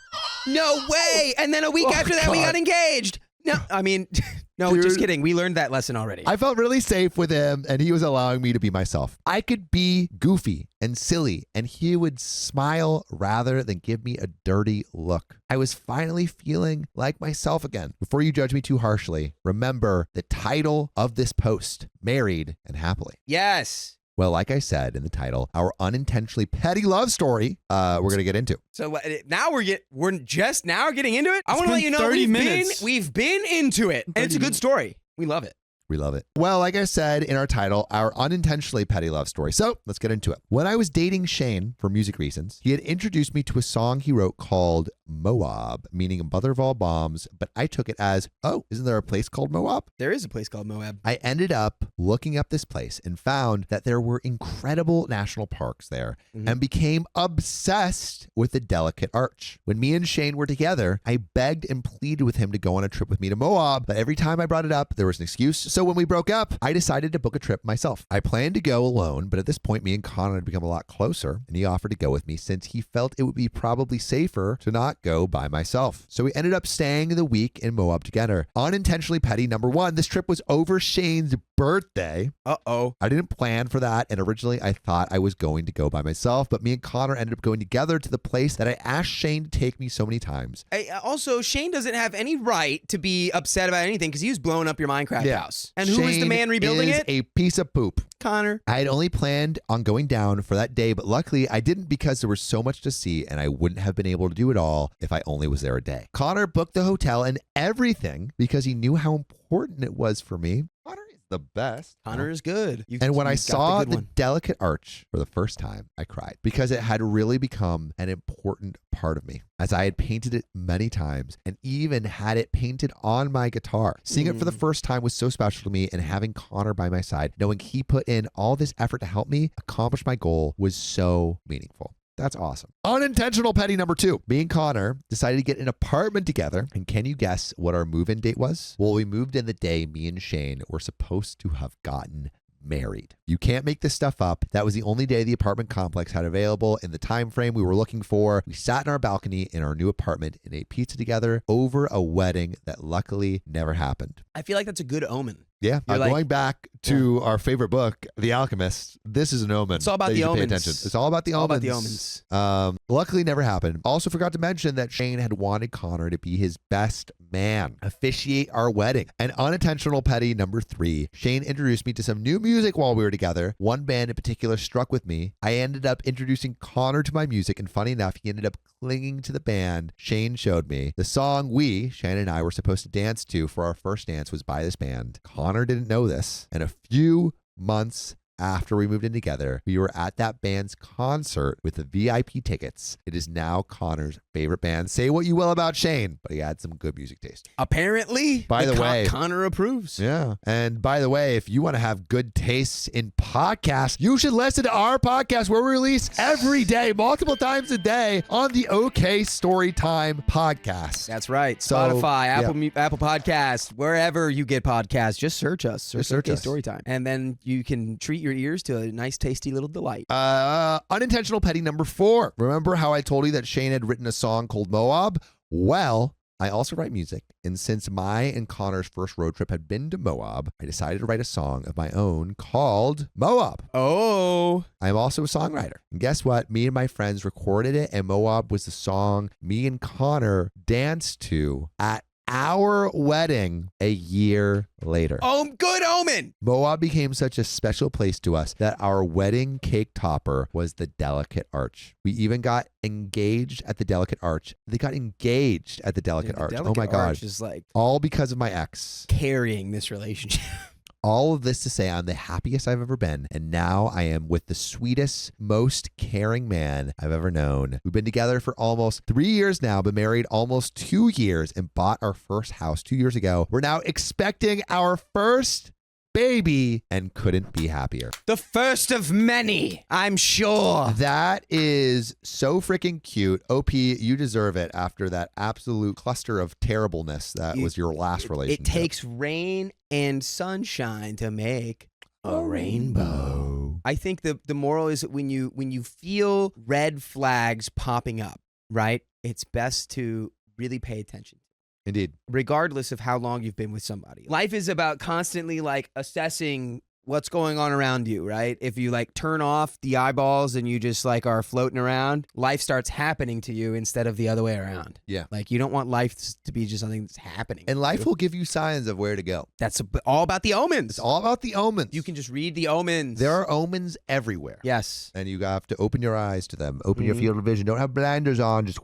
No way! And then a week Oh, after that, we God. got engaged. No, I mean, no, Dude. just kidding. We learned that lesson already. I felt really safe with him, and he was allowing me to be myself. I could be goofy and silly, and he would smile rather than give me a dirty look. I was finally feeling like myself again. Before you judge me too harshly, remember the title of this post, Married and Happily. Yes. Well, like I said in the title, our unintentionally petty love story, we're going to get into. So now we're just now getting into it. I want to been let you know 30 minutes. we've been into it, and it's a good story. We love it. We love it. Well, like I said in our title, our unintentionally petty love story. So let's get into it. When I was dating Shane for music reasons, he had introduced me to a song he wrote called Moab, meaning mother of all bombs, but I took it as, oh, isn't there a place called Moab? There is a place called Moab. I ended up looking up this place and found that there were incredible national parks there and became obsessed with the delicate arch. When me and Shane were together, I begged and pleaded with him to go on a trip with me to Moab, but every time I brought it up, there was an excuse. So when we broke up, I decided to book a trip myself. I planned to go alone, but at this point, me and Connor had become a lot closer, and he offered to go with me since he felt it would be probably safer to not go by myself. So we ended up staying the week in Moab together. Unintentionally petty, number one, this trip was over Shane's birthday. Uh-oh. I didn't plan for that, and originally I thought I was going to go by myself, but me and Connor ended up going together to the place that I asked Shane to take me so many times. Also, Shane doesn't have any right to be upset about anything because he was blowing up your Minecraft house. And who is the Shane man rebuilding is it? A piece of poop. Connor. I had only planned on going down for that day, but luckily I didn't because there was so much to see and I wouldn't have been able to do it all if I only was there a day. Connor booked the hotel and everything because he knew how important it was for me. Connor is the best. Connor is good. And when I saw the good the one. delicate arch for the first time, I cried because it had really become an important part of me as I had painted it many times and even had it painted on my guitar. Seeing it for the first time was so special to me, and having Connor by my side, knowing he put in all this effort to help me accomplish my goal, was so meaningful. That's awesome. Unintentional petty number two. Me and Connor decided to get an apartment together. And can you guess what our move-in date was? Well, we moved in the day me and Shane were supposed to have gotten married. You can't make this stuff up. That was the only day the apartment complex had available in the time frame we were looking for. We sat in our balcony in our new apartment and ate pizza together over a wedding that luckily never happened. I feel like that's a good omen. Yeah, You're like- going back to our favorite book, The Alchemist, this is an omen. It's all about that the you should pay omens. attention. It's all about the All omens. about the omens. Luckily, never happened. Also forgot to mention that Shane had wanted Connor to be his best man, officiate our wedding. And unintentional petty number three, Shane introduced me to some new music while we were together. One band in particular struck with me. I ended up introducing Connor to my music, and funny enough, he ended up clinging to the band Shane showed me. The song Shane and I, were supposed to dance to for our first dance was by this band. Connor didn't know this, and a few months after we moved in together, we were at that band's concert with the VIP tickets. It is now Connor's favorite band. Say what you will about Shane, but he had some good music taste. Apparently, By the way- Connor approves. Yeah. And by the way, if you want to have good tastes in podcasts, you should listen to our podcast where we release every day, multiple times a day on the OK Storytime podcast. That's right. So, Spotify, yeah. Apple Podcasts, wherever you get podcasts, just search us. Just search OK us. Storytime. And then you can treat your ears to a nice, tasty little delight. Unintentional petty number four. Remember how I told you that Shane had written a song called Moab? Well, I also write music, and since my and Connor's first road trip had been to Moab, I decided to write a song of my own called Moab. Oh. I'm also a songwriter. And guess what? Me and my friends recorded it, and Moab was the song me and Connor danced to at our wedding a year later. Oh, good omen. Moab became such a special place to us that our wedding cake topper was the delicate arch. We even got engaged at the delicate arch. They got engaged at the delicate arch. Oh my God. Is like all because of my ex. Carrying this relationship. All of this to say I'm the happiest I've ever been, and now I am with the sweetest, most caring man I've ever known. We've been together for almost 3 years now, been married almost 2 years, and bought our first house 2 years ago. We're now expecting our first baby and couldn't be happier. The first of many, I'm sure. That is so freaking cute. OP, you deserve it after that absolute cluster of terribleness that was your last relationship. It takes rain and sunshine to make a rainbow. I think the moral is that when you feel red flags popping up, right? It's best to really pay attention. Indeed. Regardless of how long you've been with somebody. Life is about constantly like assessing what's going on around you, right? If you like turn off the eyeballs and you just like are floating around, life starts happening to you instead of the other way around. Yeah. Like you don't want life to be just something that's happening. And life will give you signs of where to go. That's all about the omens. It's all about the omens. You can just read the omens. There are omens everywhere. Yes. And you have to open your eyes to them. Open your field of vision. Don't have blinders on. Just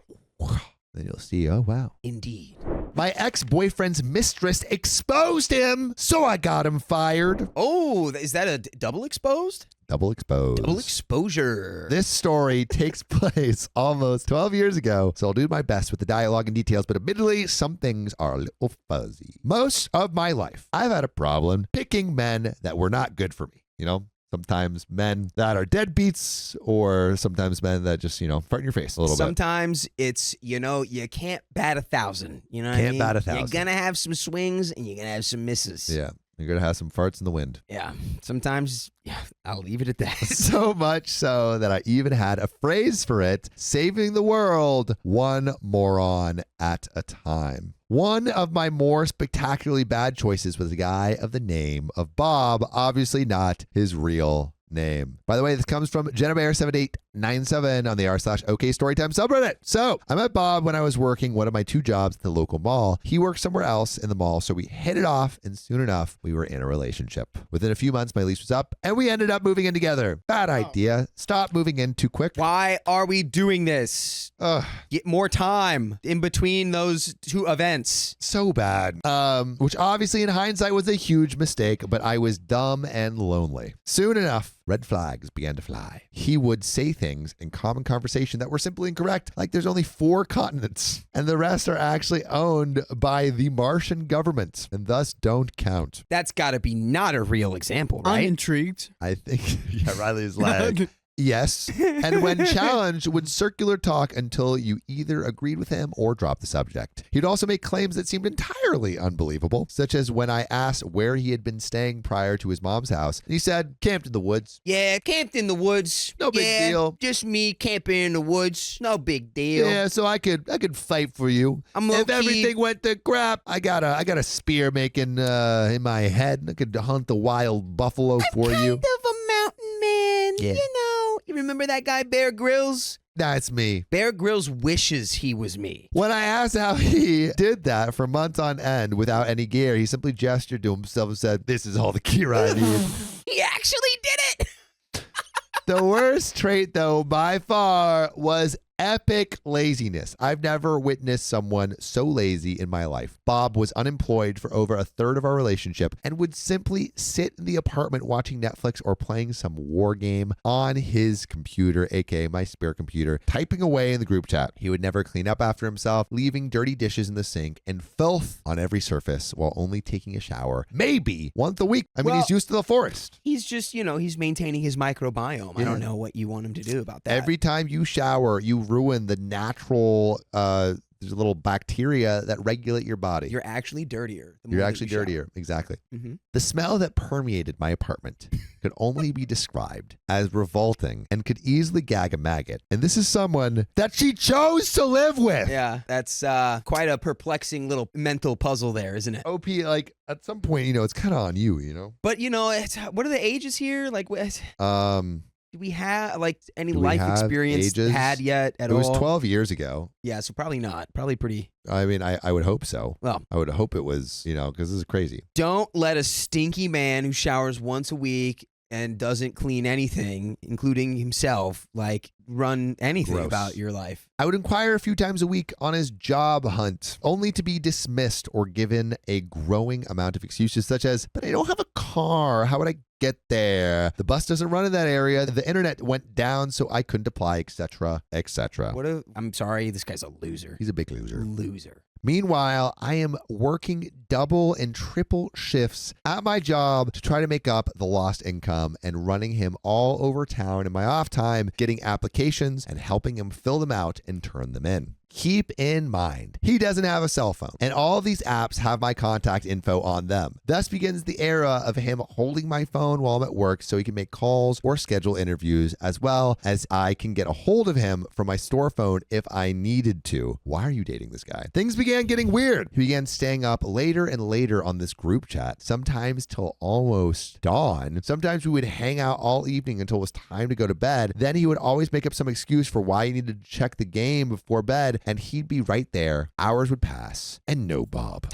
then you'll see, oh, wow. Indeed. My ex-boyfriend's mistress exposed him, so I got him fired. Oh, is that a double exposed? Double exposed. Double exposure. This story takes place almost 12 years ago, so I'll do my best with the dialogue and details, but admittedly, some things are a little fuzzy. Most of my life, I've had a problem picking men that were not good for me, you know? Sometimes men that are deadbeats, or sometimes men that just, fart in your face a little bit. Sometimes it's, you can't bat 1,000. You know what I mean? Can't bat 1,000. You're going to have some swings and you're going to have some misses. Yeah. You're going to have some farts in the wind. Yeah. Sometimes, I'll leave it at that. So much so that I even had a phrase for it: saving the world one moron at a time. One of my more spectacularly bad choices was a guy of the name of Bob, obviously not his real name. By the way, this comes from JennaBear7897 on the r/okstorytime subreddit. So I met Bob when I was working one of my 2 jobs at the local mall. He worked somewhere else in the mall, so we hit it off, and soon enough, we were in a relationship. Within a few months, my lease was up, and we ended up moving in together. Bad idea. Stop moving in too quick. Why are we doing this? Get more time in between those 2 events. So bad. Which obviously in hindsight was a huge mistake, but I was dumb and lonely. Soon enough, red flags began to fly. He would say things in common conversation that were simply incorrect, like there's only 4 continents, and the rest are actually owned by the Martian government, and thus don't count. That's got to be not a real example, right? I'm intrigued. I think, Riley's like, yes. And when challenged, would circular talk until you either agreed with him or dropped the subject. He'd also make claims that seemed entirely unbelievable, such as when I asked where he had been staying prior to his mom's house, and he said, camped in the woods. Yeah, camped in the woods. No big deal. Just me camping in the woods. No big deal. Yeah, so I could fight for you. If everything went to crap, I got a spear making in my head. I could hunt the wild buffalo for you. Kind of a mountain man, Yeah. You remember that guy Bear Grylls? That's me. Bear Grylls wishes he was me. When I asked how he did that for months on end without any gear, he simply gestured to himself and said, "This is all the gear I need." He actually did it. The worst trait, though, by far, was epic laziness. I've never witnessed someone so lazy in my life. Bob was unemployed for over a third of our relationship and would simply sit in the apartment watching Netflix or playing some war game on his computer, aka my spare computer, typing away in the group chat. He would never clean up after himself, leaving dirty dishes in the sink and filth on every surface while only taking a shower maybe once a week. I mean, he's used to the forest. He's just, he's maintaining his microbiome. I don't know what you want him to do about that. Every time you shower, you ruin the natural there's a little bacteria that regulate your body. You're actually dirtier. You're actually dirtier. Exactly. Mm-hmm. The smell that permeated my apartment could only be described as revolting and could easily gag a maggot. And this is someone that she chose to live with. Yeah, that's quite a perplexing little mental puzzle there, isn't it? OP, like at some point, it's kind of on you, But it's, what are the ages here? Like, do we have like any Do we life have experience ages? had yet at It all? was 12 years ago. Yeah, so probably not. Probably pretty. I mean, I would hope so. Well, I would hope it was, because this is crazy. don't let a stinky man who showers once a week and doesn't clean anything, including himself, like run anything Gross. about your life. I would inquire a few times a week on his job hunt, only to be dismissed or given a growing amount of excuses such as, but I don't have a car. How would I get there? The bus doesn't run in that area. The internet went down, so I couldn't apply, etc., etc. I'm sorry, this guy's a loser. He's a big loser. Loser. Meanwhile, I am working double and triple shifts at my job to try to make up the lost income and running him all over town in my off time, getting applications and helping him fill them out and turn them in. Keep in mind, he doesn't have a cell phone, and all of these apps have my contact info on them. Thus begins the era of him holding my phone while I'm at work so he can make calls or schedule interviews, as well as I can get a hold of him from my store phone if I needed to. Why are you dating this guy? Things began getting weird. He began staying up later and later on this group chat, sometimes till almost dawn. Sometimes we would hang out all evening until it was time to go to bed. Then he would always make up some excuse for why he needed to check the game before bed, and he'd be right there. Hours would pass, and no Bob.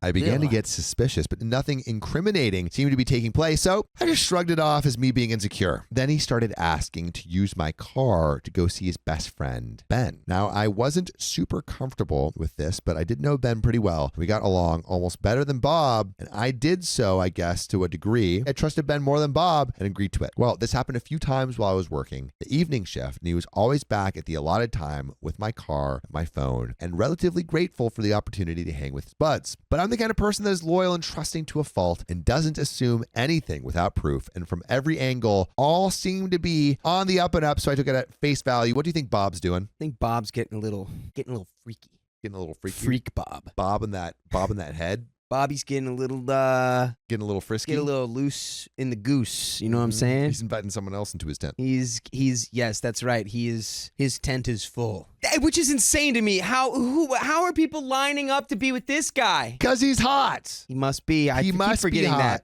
I began to get suspicious, but nothing incriminating seemed to be taking place, so I just shrugged it off as me being insecure. Then he started asking to use my car to go see his best friend, Ben. Now, I wasn't super comfortable with this, but I did know Ben pretty well. We got along almost better than Bob, and I did so, I guess, to a degree. I trusted Ben more than Bob and agreed to it. Well, this happened a few times while I was working the evening shift, and he was always back at the allotted time with my car, my phone, and relatively grateful for the opportunity to hang with his buds. But I'm the kind of person that is loyal and trusting to a fault and doesn't assume anything without proof. And from every angle, all seem to be on the up and up. So I took it at face value. What do you think Bob's doing? I think Bob's getting a little freaky. Getting a little freaky. Freak Bob. Bob in that head. Bobby's getting a little frisky. get a little loose in the goose. You know what I'm saying? He's inviting someone else into his tent. He's yes, that's right. His tent is full, which is insane to me. How are people lining up to be with this guy? Because he's hot. He must be. I He keep must be forgetting hot. that.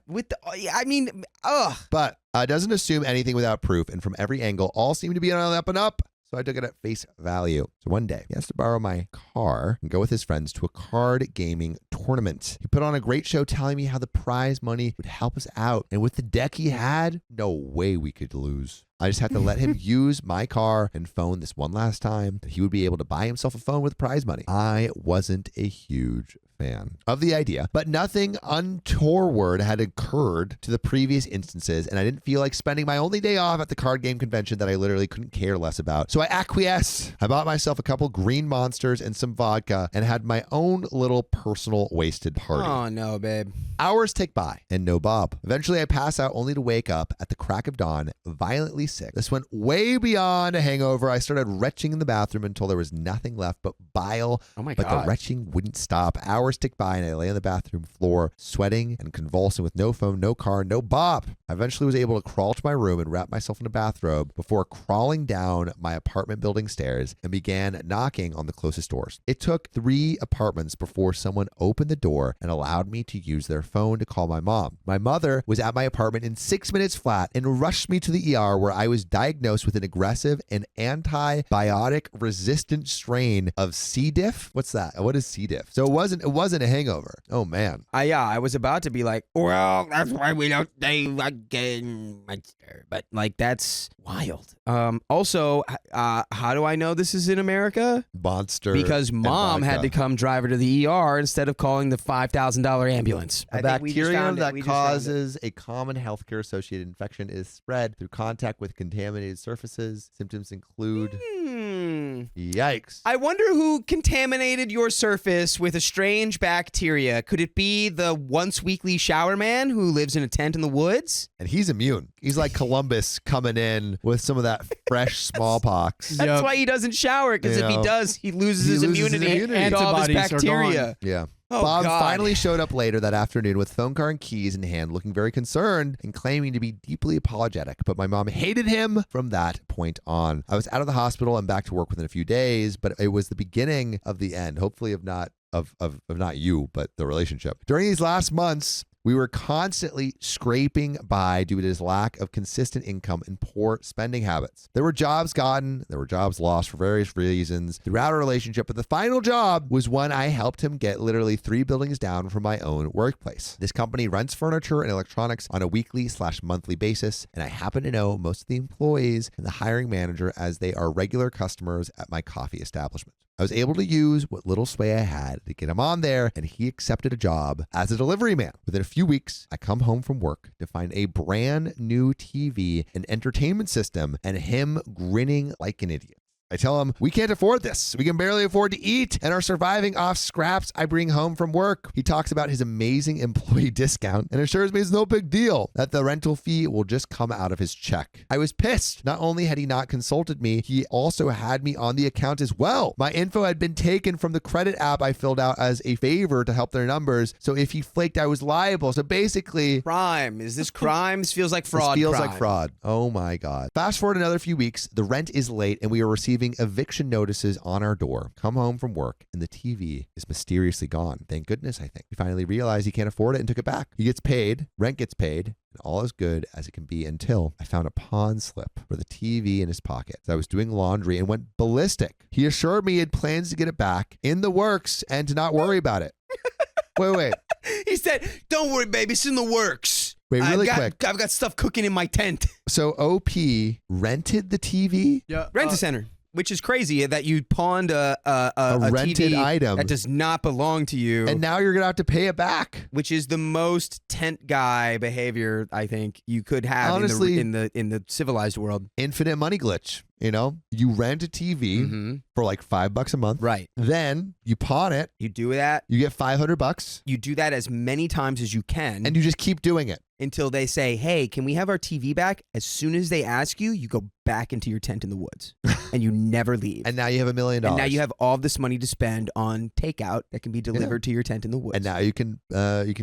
But doesn't assume anything without proof, and from every angle, all seem to be on the up and up. So I took it at face value. So one day, he has to borrow my car and go with his friends to a card gaming tournament. He put on a great show telling me how the prize money would help us out. And with the deck he had, no way we could lose. I just had to let him use my car and phone this one last time. He would be able to buy himself a phone with prize money. I wasn't a huge fan of the idea, but nothing untoward had occurred to the previous instances, and I didn't feel like spending my only day off at the card game convention that I literally couldn't care less about. So I acquiesced. I bought myself a couple green monsters and some vodka and had my own little personal wasted party. Oh no, babe. Hours tick by and no Bob. Eventually I pass out only to wake up at the crack of dawn, violently sick. This went way beyond a hangover. I started retching in the bathroom until there was nothing left but bile. Oh my But God. the retching wouldn't stop. Hours ticked by and I lay on the bathroom floor, sweating and convulsing with no phone, no car, no Bob. I eventually was able to crawl to my room and wrap myself in a bathrobe before crawling down my apartment building stairs and began knocking on the closest doors. It took 3 apartments before someone opened the door and allowed me to use their phone to call my mom. My mother was at my apartment in 6 minutes flat and rushed me to the ER, where I was diagnosed with an aggressive and antibiotic resistant strain of C. diff. What's that? What is C. diff? So it wasn't a hangover. Oh man. I was about to be like, well, that's why we don't say again, monster. But like, that's wild. Also, how do I know this is in America? Monster. Because and mom had vodka. to come drive her to the ER instead of calling the $5,000 ambulance. A bacterium that causes a common healthcare associated infection is spread through contact with contaminated surfaces. Symptoms include yikes. I wonder who contaminated your surface with a strange bacteria. Could it be the once weekly shower man who lives in a tent in the woods? And he's immune. He's like Columbus coming in with some of that fresh smallpox. That's why he doesn't shower, because if he Yeah. does, he loses his loses his immunity immunity. and all of his Antibodies are gone. bacteria. Yeah. Oh, Bob God. finally showed up later that afternoon with phone car and keys in hand, looking very concerned and claiming to be deeply apologetic. But my mom hated him from that point on. I was out of the hospital and back to work within a few days, but it was the beginning of the end, hopefully of not you, but the relationship. During these last months, We were constantly scraping by due to his lack of consistent income and poor spending habits. There were jobs gotten, there were jobs lost for various reasons throughout our relationship, but the final job was one I helped him get literally 3 buildings down from my own workplace. This company rents furniture and electronics on a weekly/monthly basis, and I happen to know most of the employees and the hiring manager as they are regular customers at my coffee establishment. I was able to use what little sway I had to get him on there, and he accepted a job as a delivery man. Within a few weeks, I come home from work to find a brand new TV and entertainment system and him grinning like an idiot. I tell him, we can't afford this. We can barely afford to eat and are surviving off scraps I bring home from work. He talks about his amazing employee discount and assures me it's no big deal, that the rental fee will just come out of his check. I was pissed. Not only had he not consulted me, he also had me on the account as well. My info had been taken from the credit app I filled out as a favor to help their numbers. So if he flaked, I was liable. So basically... Crime. Is this crime? This feels like fraud. This feels crime. like fraud. Oh my God. Fast forward another few weeks, the rent is late and we are receiving eviction notices on our door. Come home from work and the TV is mysteriously gone. Thank goodness, I think. He finally realized he can't afford it and took it back. He gets paid, rent gets paid, and all is good as it can be until I found a pawn slip for the TV in his pocket. So I was doing laundry and went ballistic. He assured me he had plans to get it back in the works and to not worry about it. Wait. He said, don't worry, baby. It's in the works. Wait, really quick. I've got stuff cooking in my tent. So OP rented the TV? Yeah. Rent-A-Center. Which is crazy that you pawned a rented TV item that does not belong to you. And now you're going to have to pay it back. Which is the most tent guy behavior I think you could have Honestly, in the civilized world. Infinite money glitch. You know, you rent a TV for like $5 a month. Right. Then you pawn it. You do that. You get $500. You do that as many times as you can. And you just keep doing it. Until they say, hey, can we have our TV back? As soon as they ask you, you go back into your tent in the woods. And you never leave. And now you have $1 million. And now you have all this money to spend on takeout that can be delivered to your tent in the woods. And now you can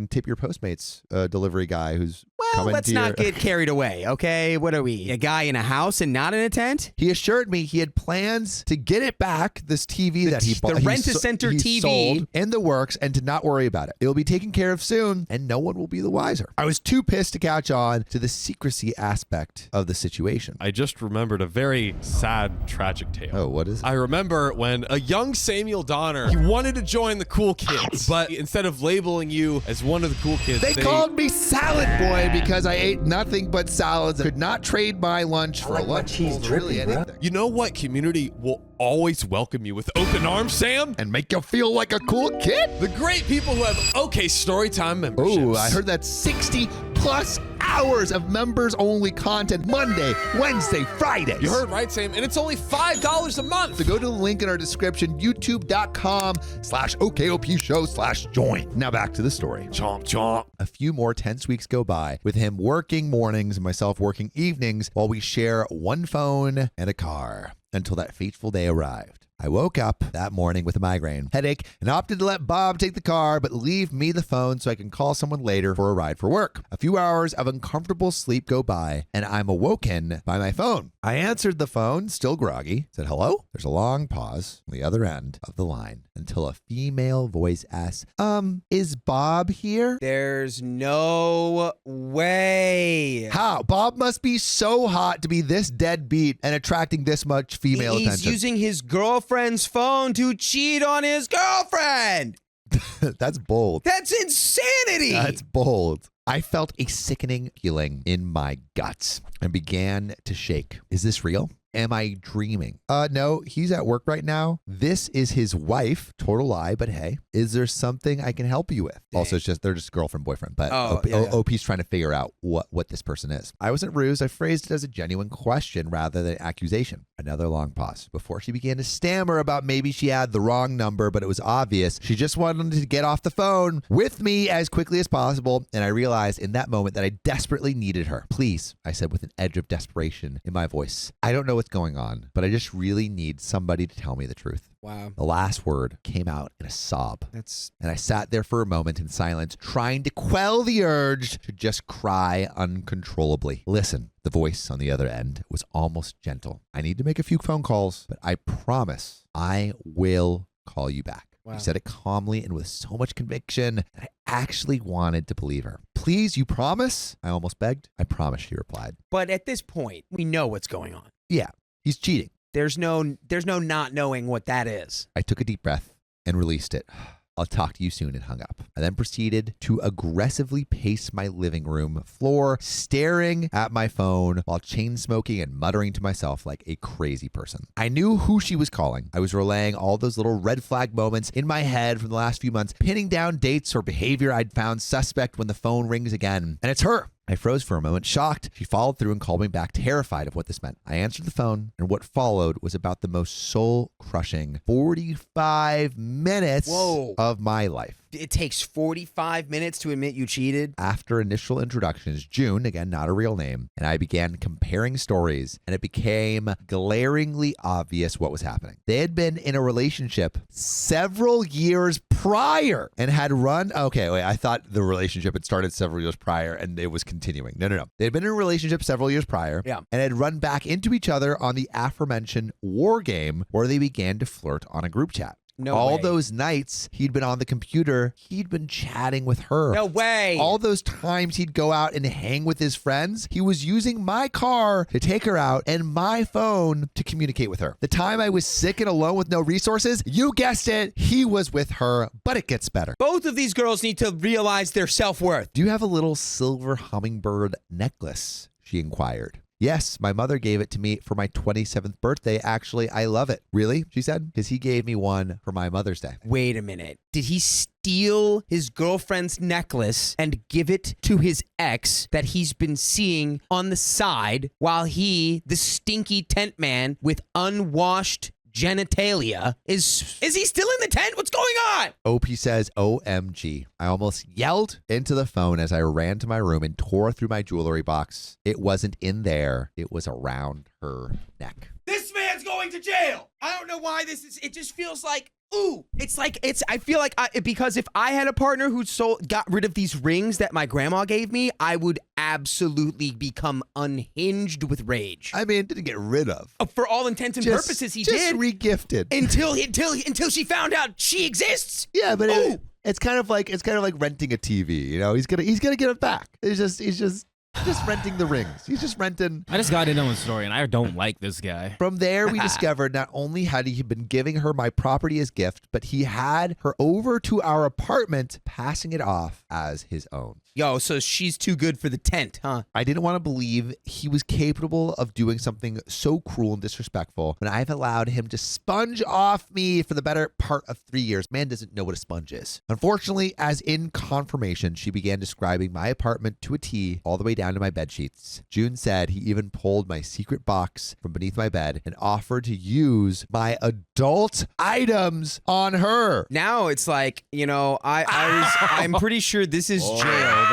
tip your Postmates delivery guy who's coming let's to your... not get carried away, okay? What are we, a guy in a house and not in a tent? He assured me he had plans to get it back, this TV that he bought. The Rent-A-Center TV. Sold in the works, and to not worry about it. It will be taken care of soon, and no one will be the wiser. I was too pissed to catch on to the secrecy aspect of the situation. I just remembered a very sad, tragic tale. Oh, what is it? I remember when a young Samuel Donner, he wanted to join the cool kids, but instead of labeling you as one of the cool kids, they called me Salad Boy because I ate nothing but salads. I could not trade my lunch for a lunch. Really anything. You know what community will always welcome you with open arms, Sam? And make you feel like a cool kid? The great people who have OK Storytime memberships. Oh, I heard that's 60 plus hours of members-only content Monday, Wednesday, Fridays. You heard right, Sam, and it's only $5 a month. So go to the link in our description, youtube.com/OKOP show/join. Now back to the story. Chomp, chomp. A few more tense weeks go by with him working mornings and myself working evenings while we share one phone and a car until that fateful day arrived. I woke up that morning with a migraine headache and opted to let Bob take the car, but leave me the phone so I can call someone later for a ride for work. A few hours of uncomfortable sleep go by, and I'm awoken by my phone. I answered the phone, still groggy, said hello. There's a long pause on the other end of the line until a female voice asks, is Bob here? There's no way. How? Bob must be so hot to be this deadbeat and attracting this much female He's attention. using his girlfriend's phone to cheat on his girlfriend. That's bold. That's insanity. That's bold. I felt a sickening feeling in my guts and began to shake. Is this real? Am I dreaming? No, he's at work right now. This is his wife. Total lie, but hey, is there something I can help you with? Dang. Also, it's just, they're just girlfriend, boyfriend, but yeah. OP's trying to figure out what this person is. I wasn't rused. I phrased it as a genuine question rather than accusation. Another long pause before she began to stammer about maybe she had the wrong number, but it was obvious. She just wanted to get off the phone with me as quickly as possible, and I realized in that moment that I desperately needed her. Please, I said with an edge of desperation in my voice. I don't know what's going on, but I just really need somebody to tell me the truth. Wow. The last word came out in a sob. And I sat there for a moment in silence, trying to quell the urge to just cry uncontrollably. Listen, the voice on the other end was almost gentle. I need to make a few phone calls, but I promise I will call you back. Wow. She said it calmly and with so much conviction that I actually wanted to believe her. Please, you promise? I almost begged. I promise, she replied. But at this point, we know what's going on. Yeah, he's cheating. There's no not knowing what that is. I took a deep breath and released it. I'll talk to you soon, and hung up. I then proceeded to aggressively pace my living room floor, staring at my phone while chain smoking and muttering to myself like a crazy person. I knew who she was calling. I was relaying all those little red flag moments in my head from the last few months, pinning down dates or behavior I'd found suspect when the phone rings again. And it's her. I froze for a moment, shocked. She followed through and called me back, terrified of what this meant. I answered the phone, and what followed was about the most soul-crushing 45 minutes of my life. It takes 45 minutes to admit you cheated? After initial introductions, June, again, not a real name, and I began comparing stories, and it became glaringly obvious what was happening. They had been in a relationship several years prior and had run... Okay, wait, I thought the relationship had started several years prior and it was continuing. No. They had been in a relationship several years prior and had run back into each other on the aforementioned war game where they began to flirt on a group chat. All those nights he'd been on the computer, he'd been chatting with her. No way. All those times he'd go out and hang with his friends, he was using my car to take her out and my phone to communicate with her. The time I was sick and alone with no resources, you guessed it, he was with her, but it gets better. Both of these girls need to realize their self-worth. Do you have a little silver hummingbird necklace? She inquired. Yes, my mother gave it to me for my 27th birthday. Actually, I love it. Really? She said, because he gave me one for my Mother's Day. Wait a minute. Did he steal his girlfriend's necklace and give it to his ex that he's been seeing on the side while he, the stinky tent man with unwashed genitalia, is he still in the tent? What's going on? OP says, OMG. I almost yelled into the phone as I ran to my room and tore through my jewelry box. It wasn't in there. It was around her neck. This man's going to jail. I don't know why this is. It just feels like, I feel like because if I had a partner who got rid of these rings that my grandma gave me, I would absolutely become unhinged with rage. I mean, didn't get rid of. For all intents and purposes, he did. Just regifted. Until she found out she exists. Yeah, but it's kind of like renting a TV. You know, he's gonna get it back. He's just renting the rings. He's just renting. I just got into his story, and I don't like this guy. From there, we discovered not only had he been giving her my property as gift, but he had her over to our apartment, passing it off as his own. Yo, so she's too good for the tent, huh? I didn't want to believe he was capable of doing something so cruel and disrespectful when I've allowed him to sponge off me for the better part of 3 years. Man doesn't know what a sponge is. Unfortunately, as in confirmation, she began describing my apartment to a T all the way down to my bed sheets. June said he even pulled my secret box from beneath my bed and offered to use my adult items on her. Now it's like, I'm pretty sure this is jail.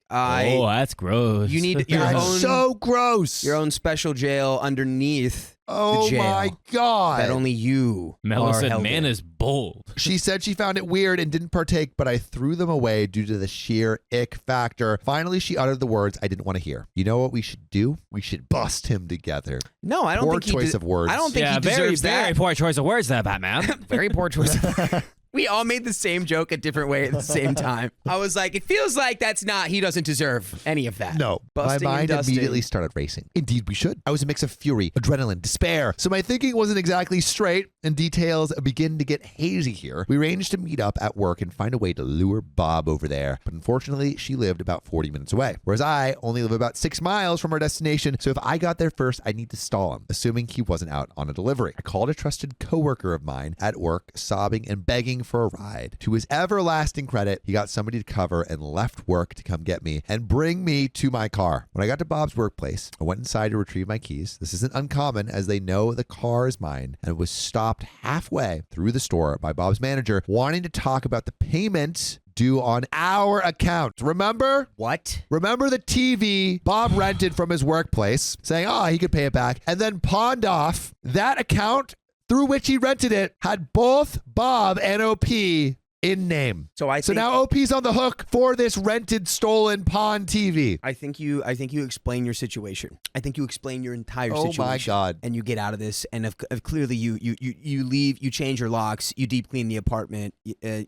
That's gross. You need your own, so gross. Your own special jail underneath. Oh the jail my God. That only you. Mela said, man is bold. She said she found it weird and didn't partake, but I threw them away due to the sheer ick factor. Finally, she uttered the words I didn't want to hear. You know what we should do? We should bust him together. No, I don't think Poor choice of words. I don't think he deserves that. Very poor choice of words there, Batman. Very poor choice of words. We all made the same joke a different way at the same time. I was like, it feels like he doesn't deserve any of that. No. Busting my mind immediately started racing. Indeed, we should. I was a mix of fury, adrenaline, despair. So my thinking wasn't exactly straight, and details begin to get hazy here. We arranged to meet up at work and find a way to lure Bob over there. But unfortunately, she lived about 40 minutes away, whereas I only live about 6 miles from our destination. So if I got there first, I'd need to stall him, assuming he wasn't out on a delivery. I called a trusted coworker of mine at work, sobbing and begging for a ride. To his everlasting credit, he got somebody to cover and left work to come get me and bring me to my car. When I got to Bob's workplace, I went inside to retrieve my keys. This isn't uncommon as they know the car is mine, and was stopped halfway through the store by Bob's manager wanting to talk about the payment due on our account. Remember? What? Remember the TV Bob rented from his workplace, saying, he could pay it back, and then pawned off that account through which he rented it had both Bob and OP in name. So now OP's on the hook for this rented, stolen, pawn TV. I think you explain your situation. I think you explain your entire situation. Oh my God. And you get out of this. And if clearly you leave, you change your locks, you deep clean the apartment, and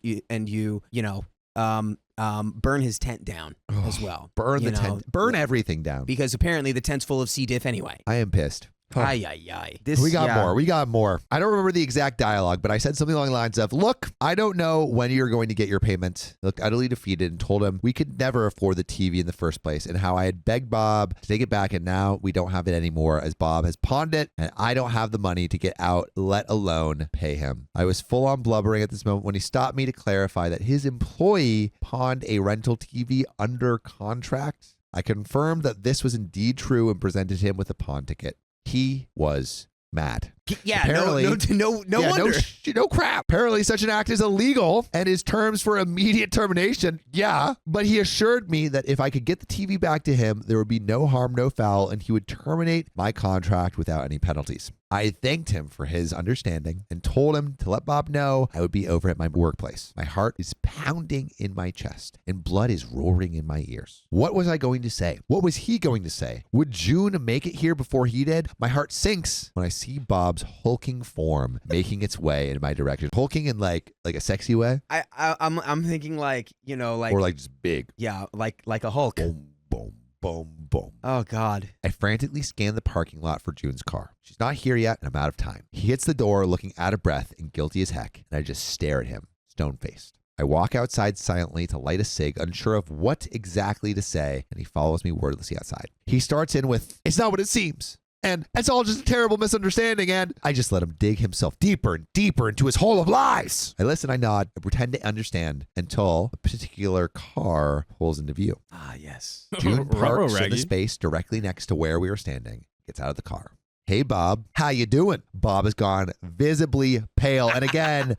burn his tent down as well. Burn you the know? tent. Burn everything down. Because apparently the tent's full of C. diff anyway. I am pissed. Huh. Ay, ay, ay. We got more. I don't remember the exact dialogue, but I said something along the lines of, look, I don't know when you're going to get your payment. Looked utterly defeated and told him we could never afford the TV in the first place and how I had begged Bob to take it back and now we don't have it anymore as Bob has pawned it and I don't have the money to get out, let alone pay him. I was full on blubbering at this moment when he stopped me to clarify that his employee pawned a rental TV under contract. I confirmed that this was indeed true and presented him with a pawn ticket. He was mad. Yeah, Apparently, no wonder. No crap. Apparently, such an act is illegal and his terms for immediate termination. Yeah, but he assured me that if I could get the TV back to him, there would be no harm, no foul, and he would terminate my contract without any penalties. I thanked him for his understanding and told him to let Bob know I would be over at my workplace. My heart is pounding in my chest and blood is roaring in my ears. What was I going to say? What was he going to say? Would June make it here before he did? My heart sinks when I see Bob's hulking form making its way in my direction. Hulking in like a sexy way? I'm thinking like, or like just big. Yeah, like a Hulk. Boom, boom, boom, boom. Oh, God. I frantically scan the parking lot for June's car. She's not here yet, and I'm out of time. He hits the door looking out of breath and guilty as heck, and I just stare at him, stone-faced. I walk outside silently to light a cig, unsure of what exactly to say, and he follows me wordlessly outside. He starts in with, "It's not what it seems." And it's all just a terrible misunderstanding, and I just let him dig himself deeper and deeper into his hole of lies. I listen, I nod, I pretend to understand until a particular car pulls into view. Ah, yes. June parks in the Raggy. space directly next to where we were standing, gets out of the car. "Hey, Bob, how you doing?" Bob has gone visibly pale, and again,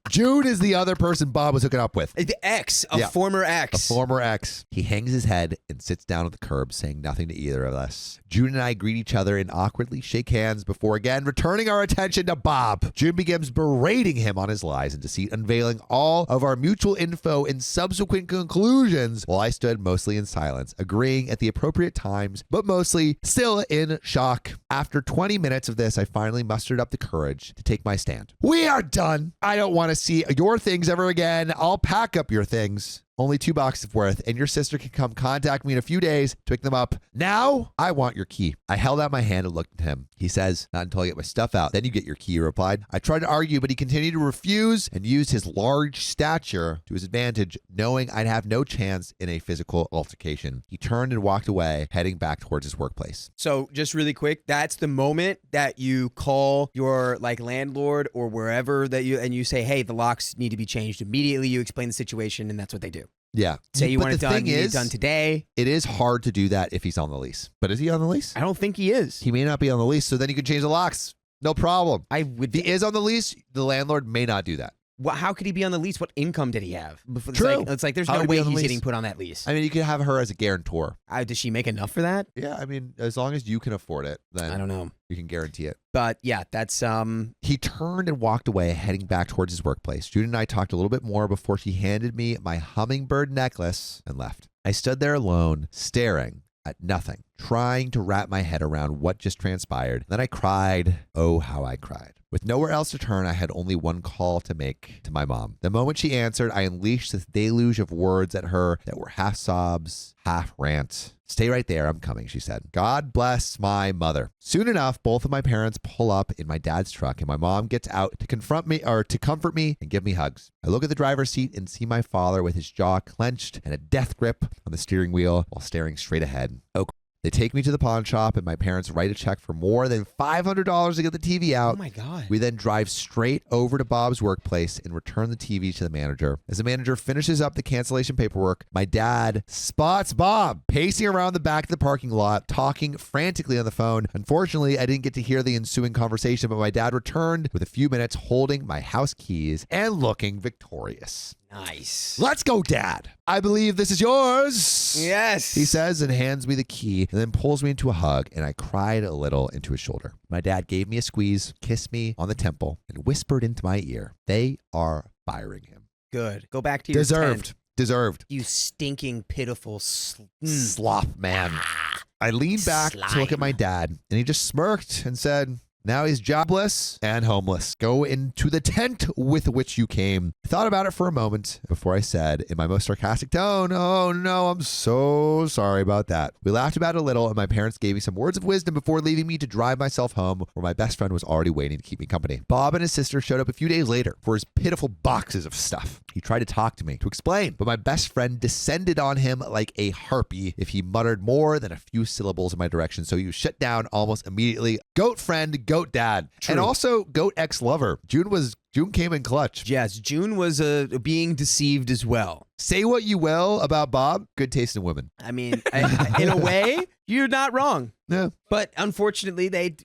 June is the other person Bob was hooking up with. The ex, Yeah. former ex. A former ex. He hangs his head and sits down at the curb, saying nothing to either of us. June and I greet each other and awkwardly shake hands before again returning our attention to Bob. June begins berating him on his lies and deceit, unveiling all of our mutual info and subsequent conclusions, while I stood mostly in silence, agreeing at the appropriate times, but mostly still in shock. After 20 minutes of this, I finally mustered up the courage to take my stand. "We are done. I don't want to see your things ever again. I'll pack up your things. Only $2 worth, and your sister can come contact me in a few days to pick them up. Now, I want your key." I held out my hand and looked at him. He says, "Not until I get my stuff out. Then you get your key," he replied. I tried to argue, but he continued to refuse and used his large stature to his advantage, knowing I'd have no chance in a physical altercation. He turned and walked away, heading back towards his workplace. So just really quick, that's the moment that you call your landlord or wherever that you say, "Hey, the locks need to be changed immediately." You explain the situation, and that's what they do. Yeah. Say you But want it the done, thing you need it is, done today. It is hard to do that if he's on the lease. But is he on the lease? I don't think he is. He may not be on the lease, so then you can change the locks. No problem. I would. If he is on the lease, the landlord may not do that. How could he be on the lease? What income did he have? It's True. It's like there's How no would he be way on the he's lease? getting put on that lease. I mean, you could have her as a guarantor. Does she make enough for that? Yeah, I mean, as long as you can afford it, then I don't know. you can guarantee it. But yeah, that's He turned and walked away, heading back towards his workplace. June and I talked a little bit more before she handed me my hummingbird necklace and left. I stood there alone, staring at nothing, trying to wrap my head around what just transpired. Then I cried. Oh, how I cried. With nowhere else to turn, I had only one call to make to my mom. The moment she answered, I unleashed this deluge of words at her that were half sobs, half rant. "Stay right there, I'm coming," she said. God bless my mother. Soon enough, both of my parents pull up in my dad's truck, and my mom gets out to comfort me and give me hugs. I look at the driver's seat and see my father with his jaw clenched and a death grip on the steering wheel while staring straight ahead. Oh, they take me to the pawn shop, and my parents write a check for more than $500 to get the TV out. oh my god. We then drive straight over to Bob's workplace and return the TV to the manager. As the manager finishes up the cancellation paperwork, my dad spots Bob pacing around the back of the parking lot, talking frantically on the phone. Unfortunately, I didn't get to hear the ensuing conversation, but my dad returned with a few minutes holding my house keys and looking victorious. Nice. "Let's go, Dad. I believe this is yours." Yes. He says and hands me the key and then pulls me into a hug, and I cried a little into his shoulder. My dad gave me a squeeze, kissed me on the temple, and whispered into my ear, "They are firing him." Good. Go back to your Deserved. tent. Deserved. You stinking pitiful Sloth man. I leaned back to look at my dad, and he just smirked and said, Now he's jobless and homeless. Go into the tent with which you came. I thought about it for a moment before I said, in my most sarcastic tone, oh no, I'm so sorry about that. We laughed about it a little, and my parents gave me some words of wisdom before leaving me to drive myself home, where my best friend was already waiting to keep me company. Bob and his sister showed up a few days later for his pitiful boxes of stuff. He tried to talk to me, to explain, but my best friend descended on him like a harpy if he muttered more than a few syllables in my direction, so he was shut down almost immediately. Goat friend, goat dad, True. and also goat ex-lover. June came in clutch. Yes, June was being deceived as well. Say what you will about Bob, good taste in women. I mean, in a way, you're not wrong. Yeah. But unfortunately, they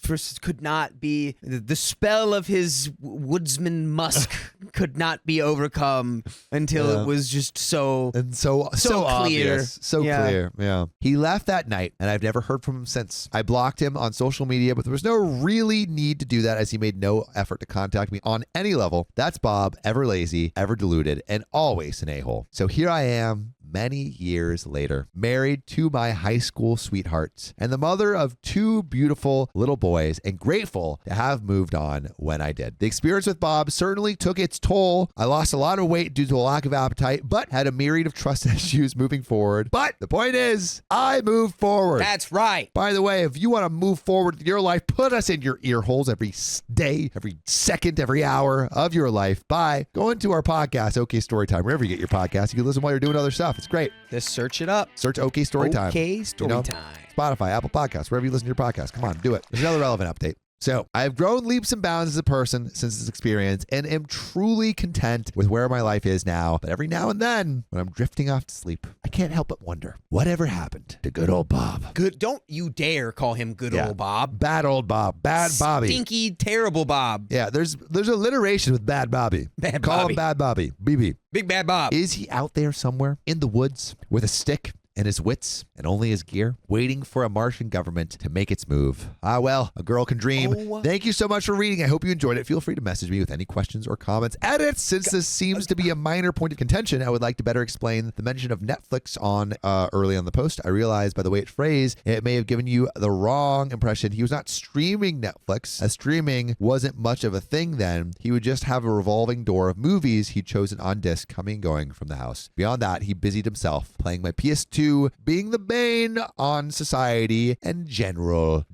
first could not be, the spell of his woodsman musk could not be overcome until it was just so so clear. obvious. So Yeah. clear. Yeah. He left that night, and I've never heard from him since. I blocked him on social media, but there was no really need to do that, as he made no effort to contact me on any level. That's Bob, ever lazy, ever deluded, and always an a-hole. So here I am, many years later, married to my high school sweetheart and the mother of 2 beautiful little boys, and grateful to have moved on when I did. The experience with Bob certainly took its toll. I lost a lot of weight due to a lack of appetite, but had a myriad of trust issues moving forward. But the point is, I moved forward. That's right. By the way, if you want to move forward with your life, put us in your ear holes every day, every second, every hour of your life by going to our podcast, OK Storytime, wherever you get your podcast. You can listen while you're doing other stuff. It's great. Just search it up. Search OK Storytime. OK You Storytime. know, Spotify, Apple Podcasts, wherever you listen to your podcast. Come on, do it. There's another relevant update. So I have grown leaps and bounds as a person since this experience, and am truly content with where my life is now. But every now and then, when I'm drifting off to sleep, I can't help but wonder, whatever happened to good old Bob? Good. Don't you dare call him good old Bob. Bad old Bob. Bad Bobby. Stinky, terrible Bob. Yeah, there's alliteration with Bad Bobby. Bad Call Bobby. him Bad Bobby. BB. Big bad Bob. Is he out there somewhere in the woods with a stick and his wits and only his gear, waiting for a Martian government to make its move? Ah, well, a girl can dream. Oh. Thank you so much for reading. I hope you enjoyed it. Feel free to message me with any questions or comments. Edits, since this seems to be a minor point of contention, I would like to better explain the mention of Netflix on early on the post. I realized by the way it's phrased, it may have given you the wrong impression. He was not streaming Netflix, as streaming wasn't much of a thing then. He would just have a revolving door of movies he'd chosen on disc coming and going from the house. Beyond that, he busied himself playing my PS2, being the bane on society and general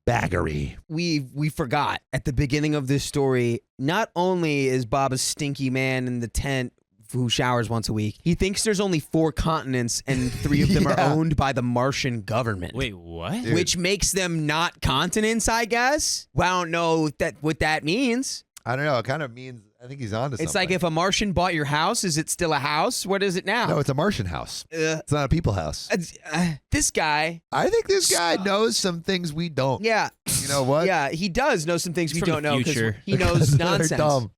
baggery. We forgot at the beginning of this story, not only is Bob a stinky man in the tent who showers once a week, he thinks there's only 4 continents and 3 of them are owned by the Martian government. Wait, what? Dude. Which makes them not continents, I guess. Well, I don't know what that means. I don't know. It kind of means, I think he's onto something. It's like if a Martian bought your house, is it still a house? What is it now? No, it's a Martian house. It's not a people house. This guy. I think this guy knows some things we don't. Yeah. You know what? Yeah, he does know some things we from don't the know because future. he knows They're nonsense. dumb.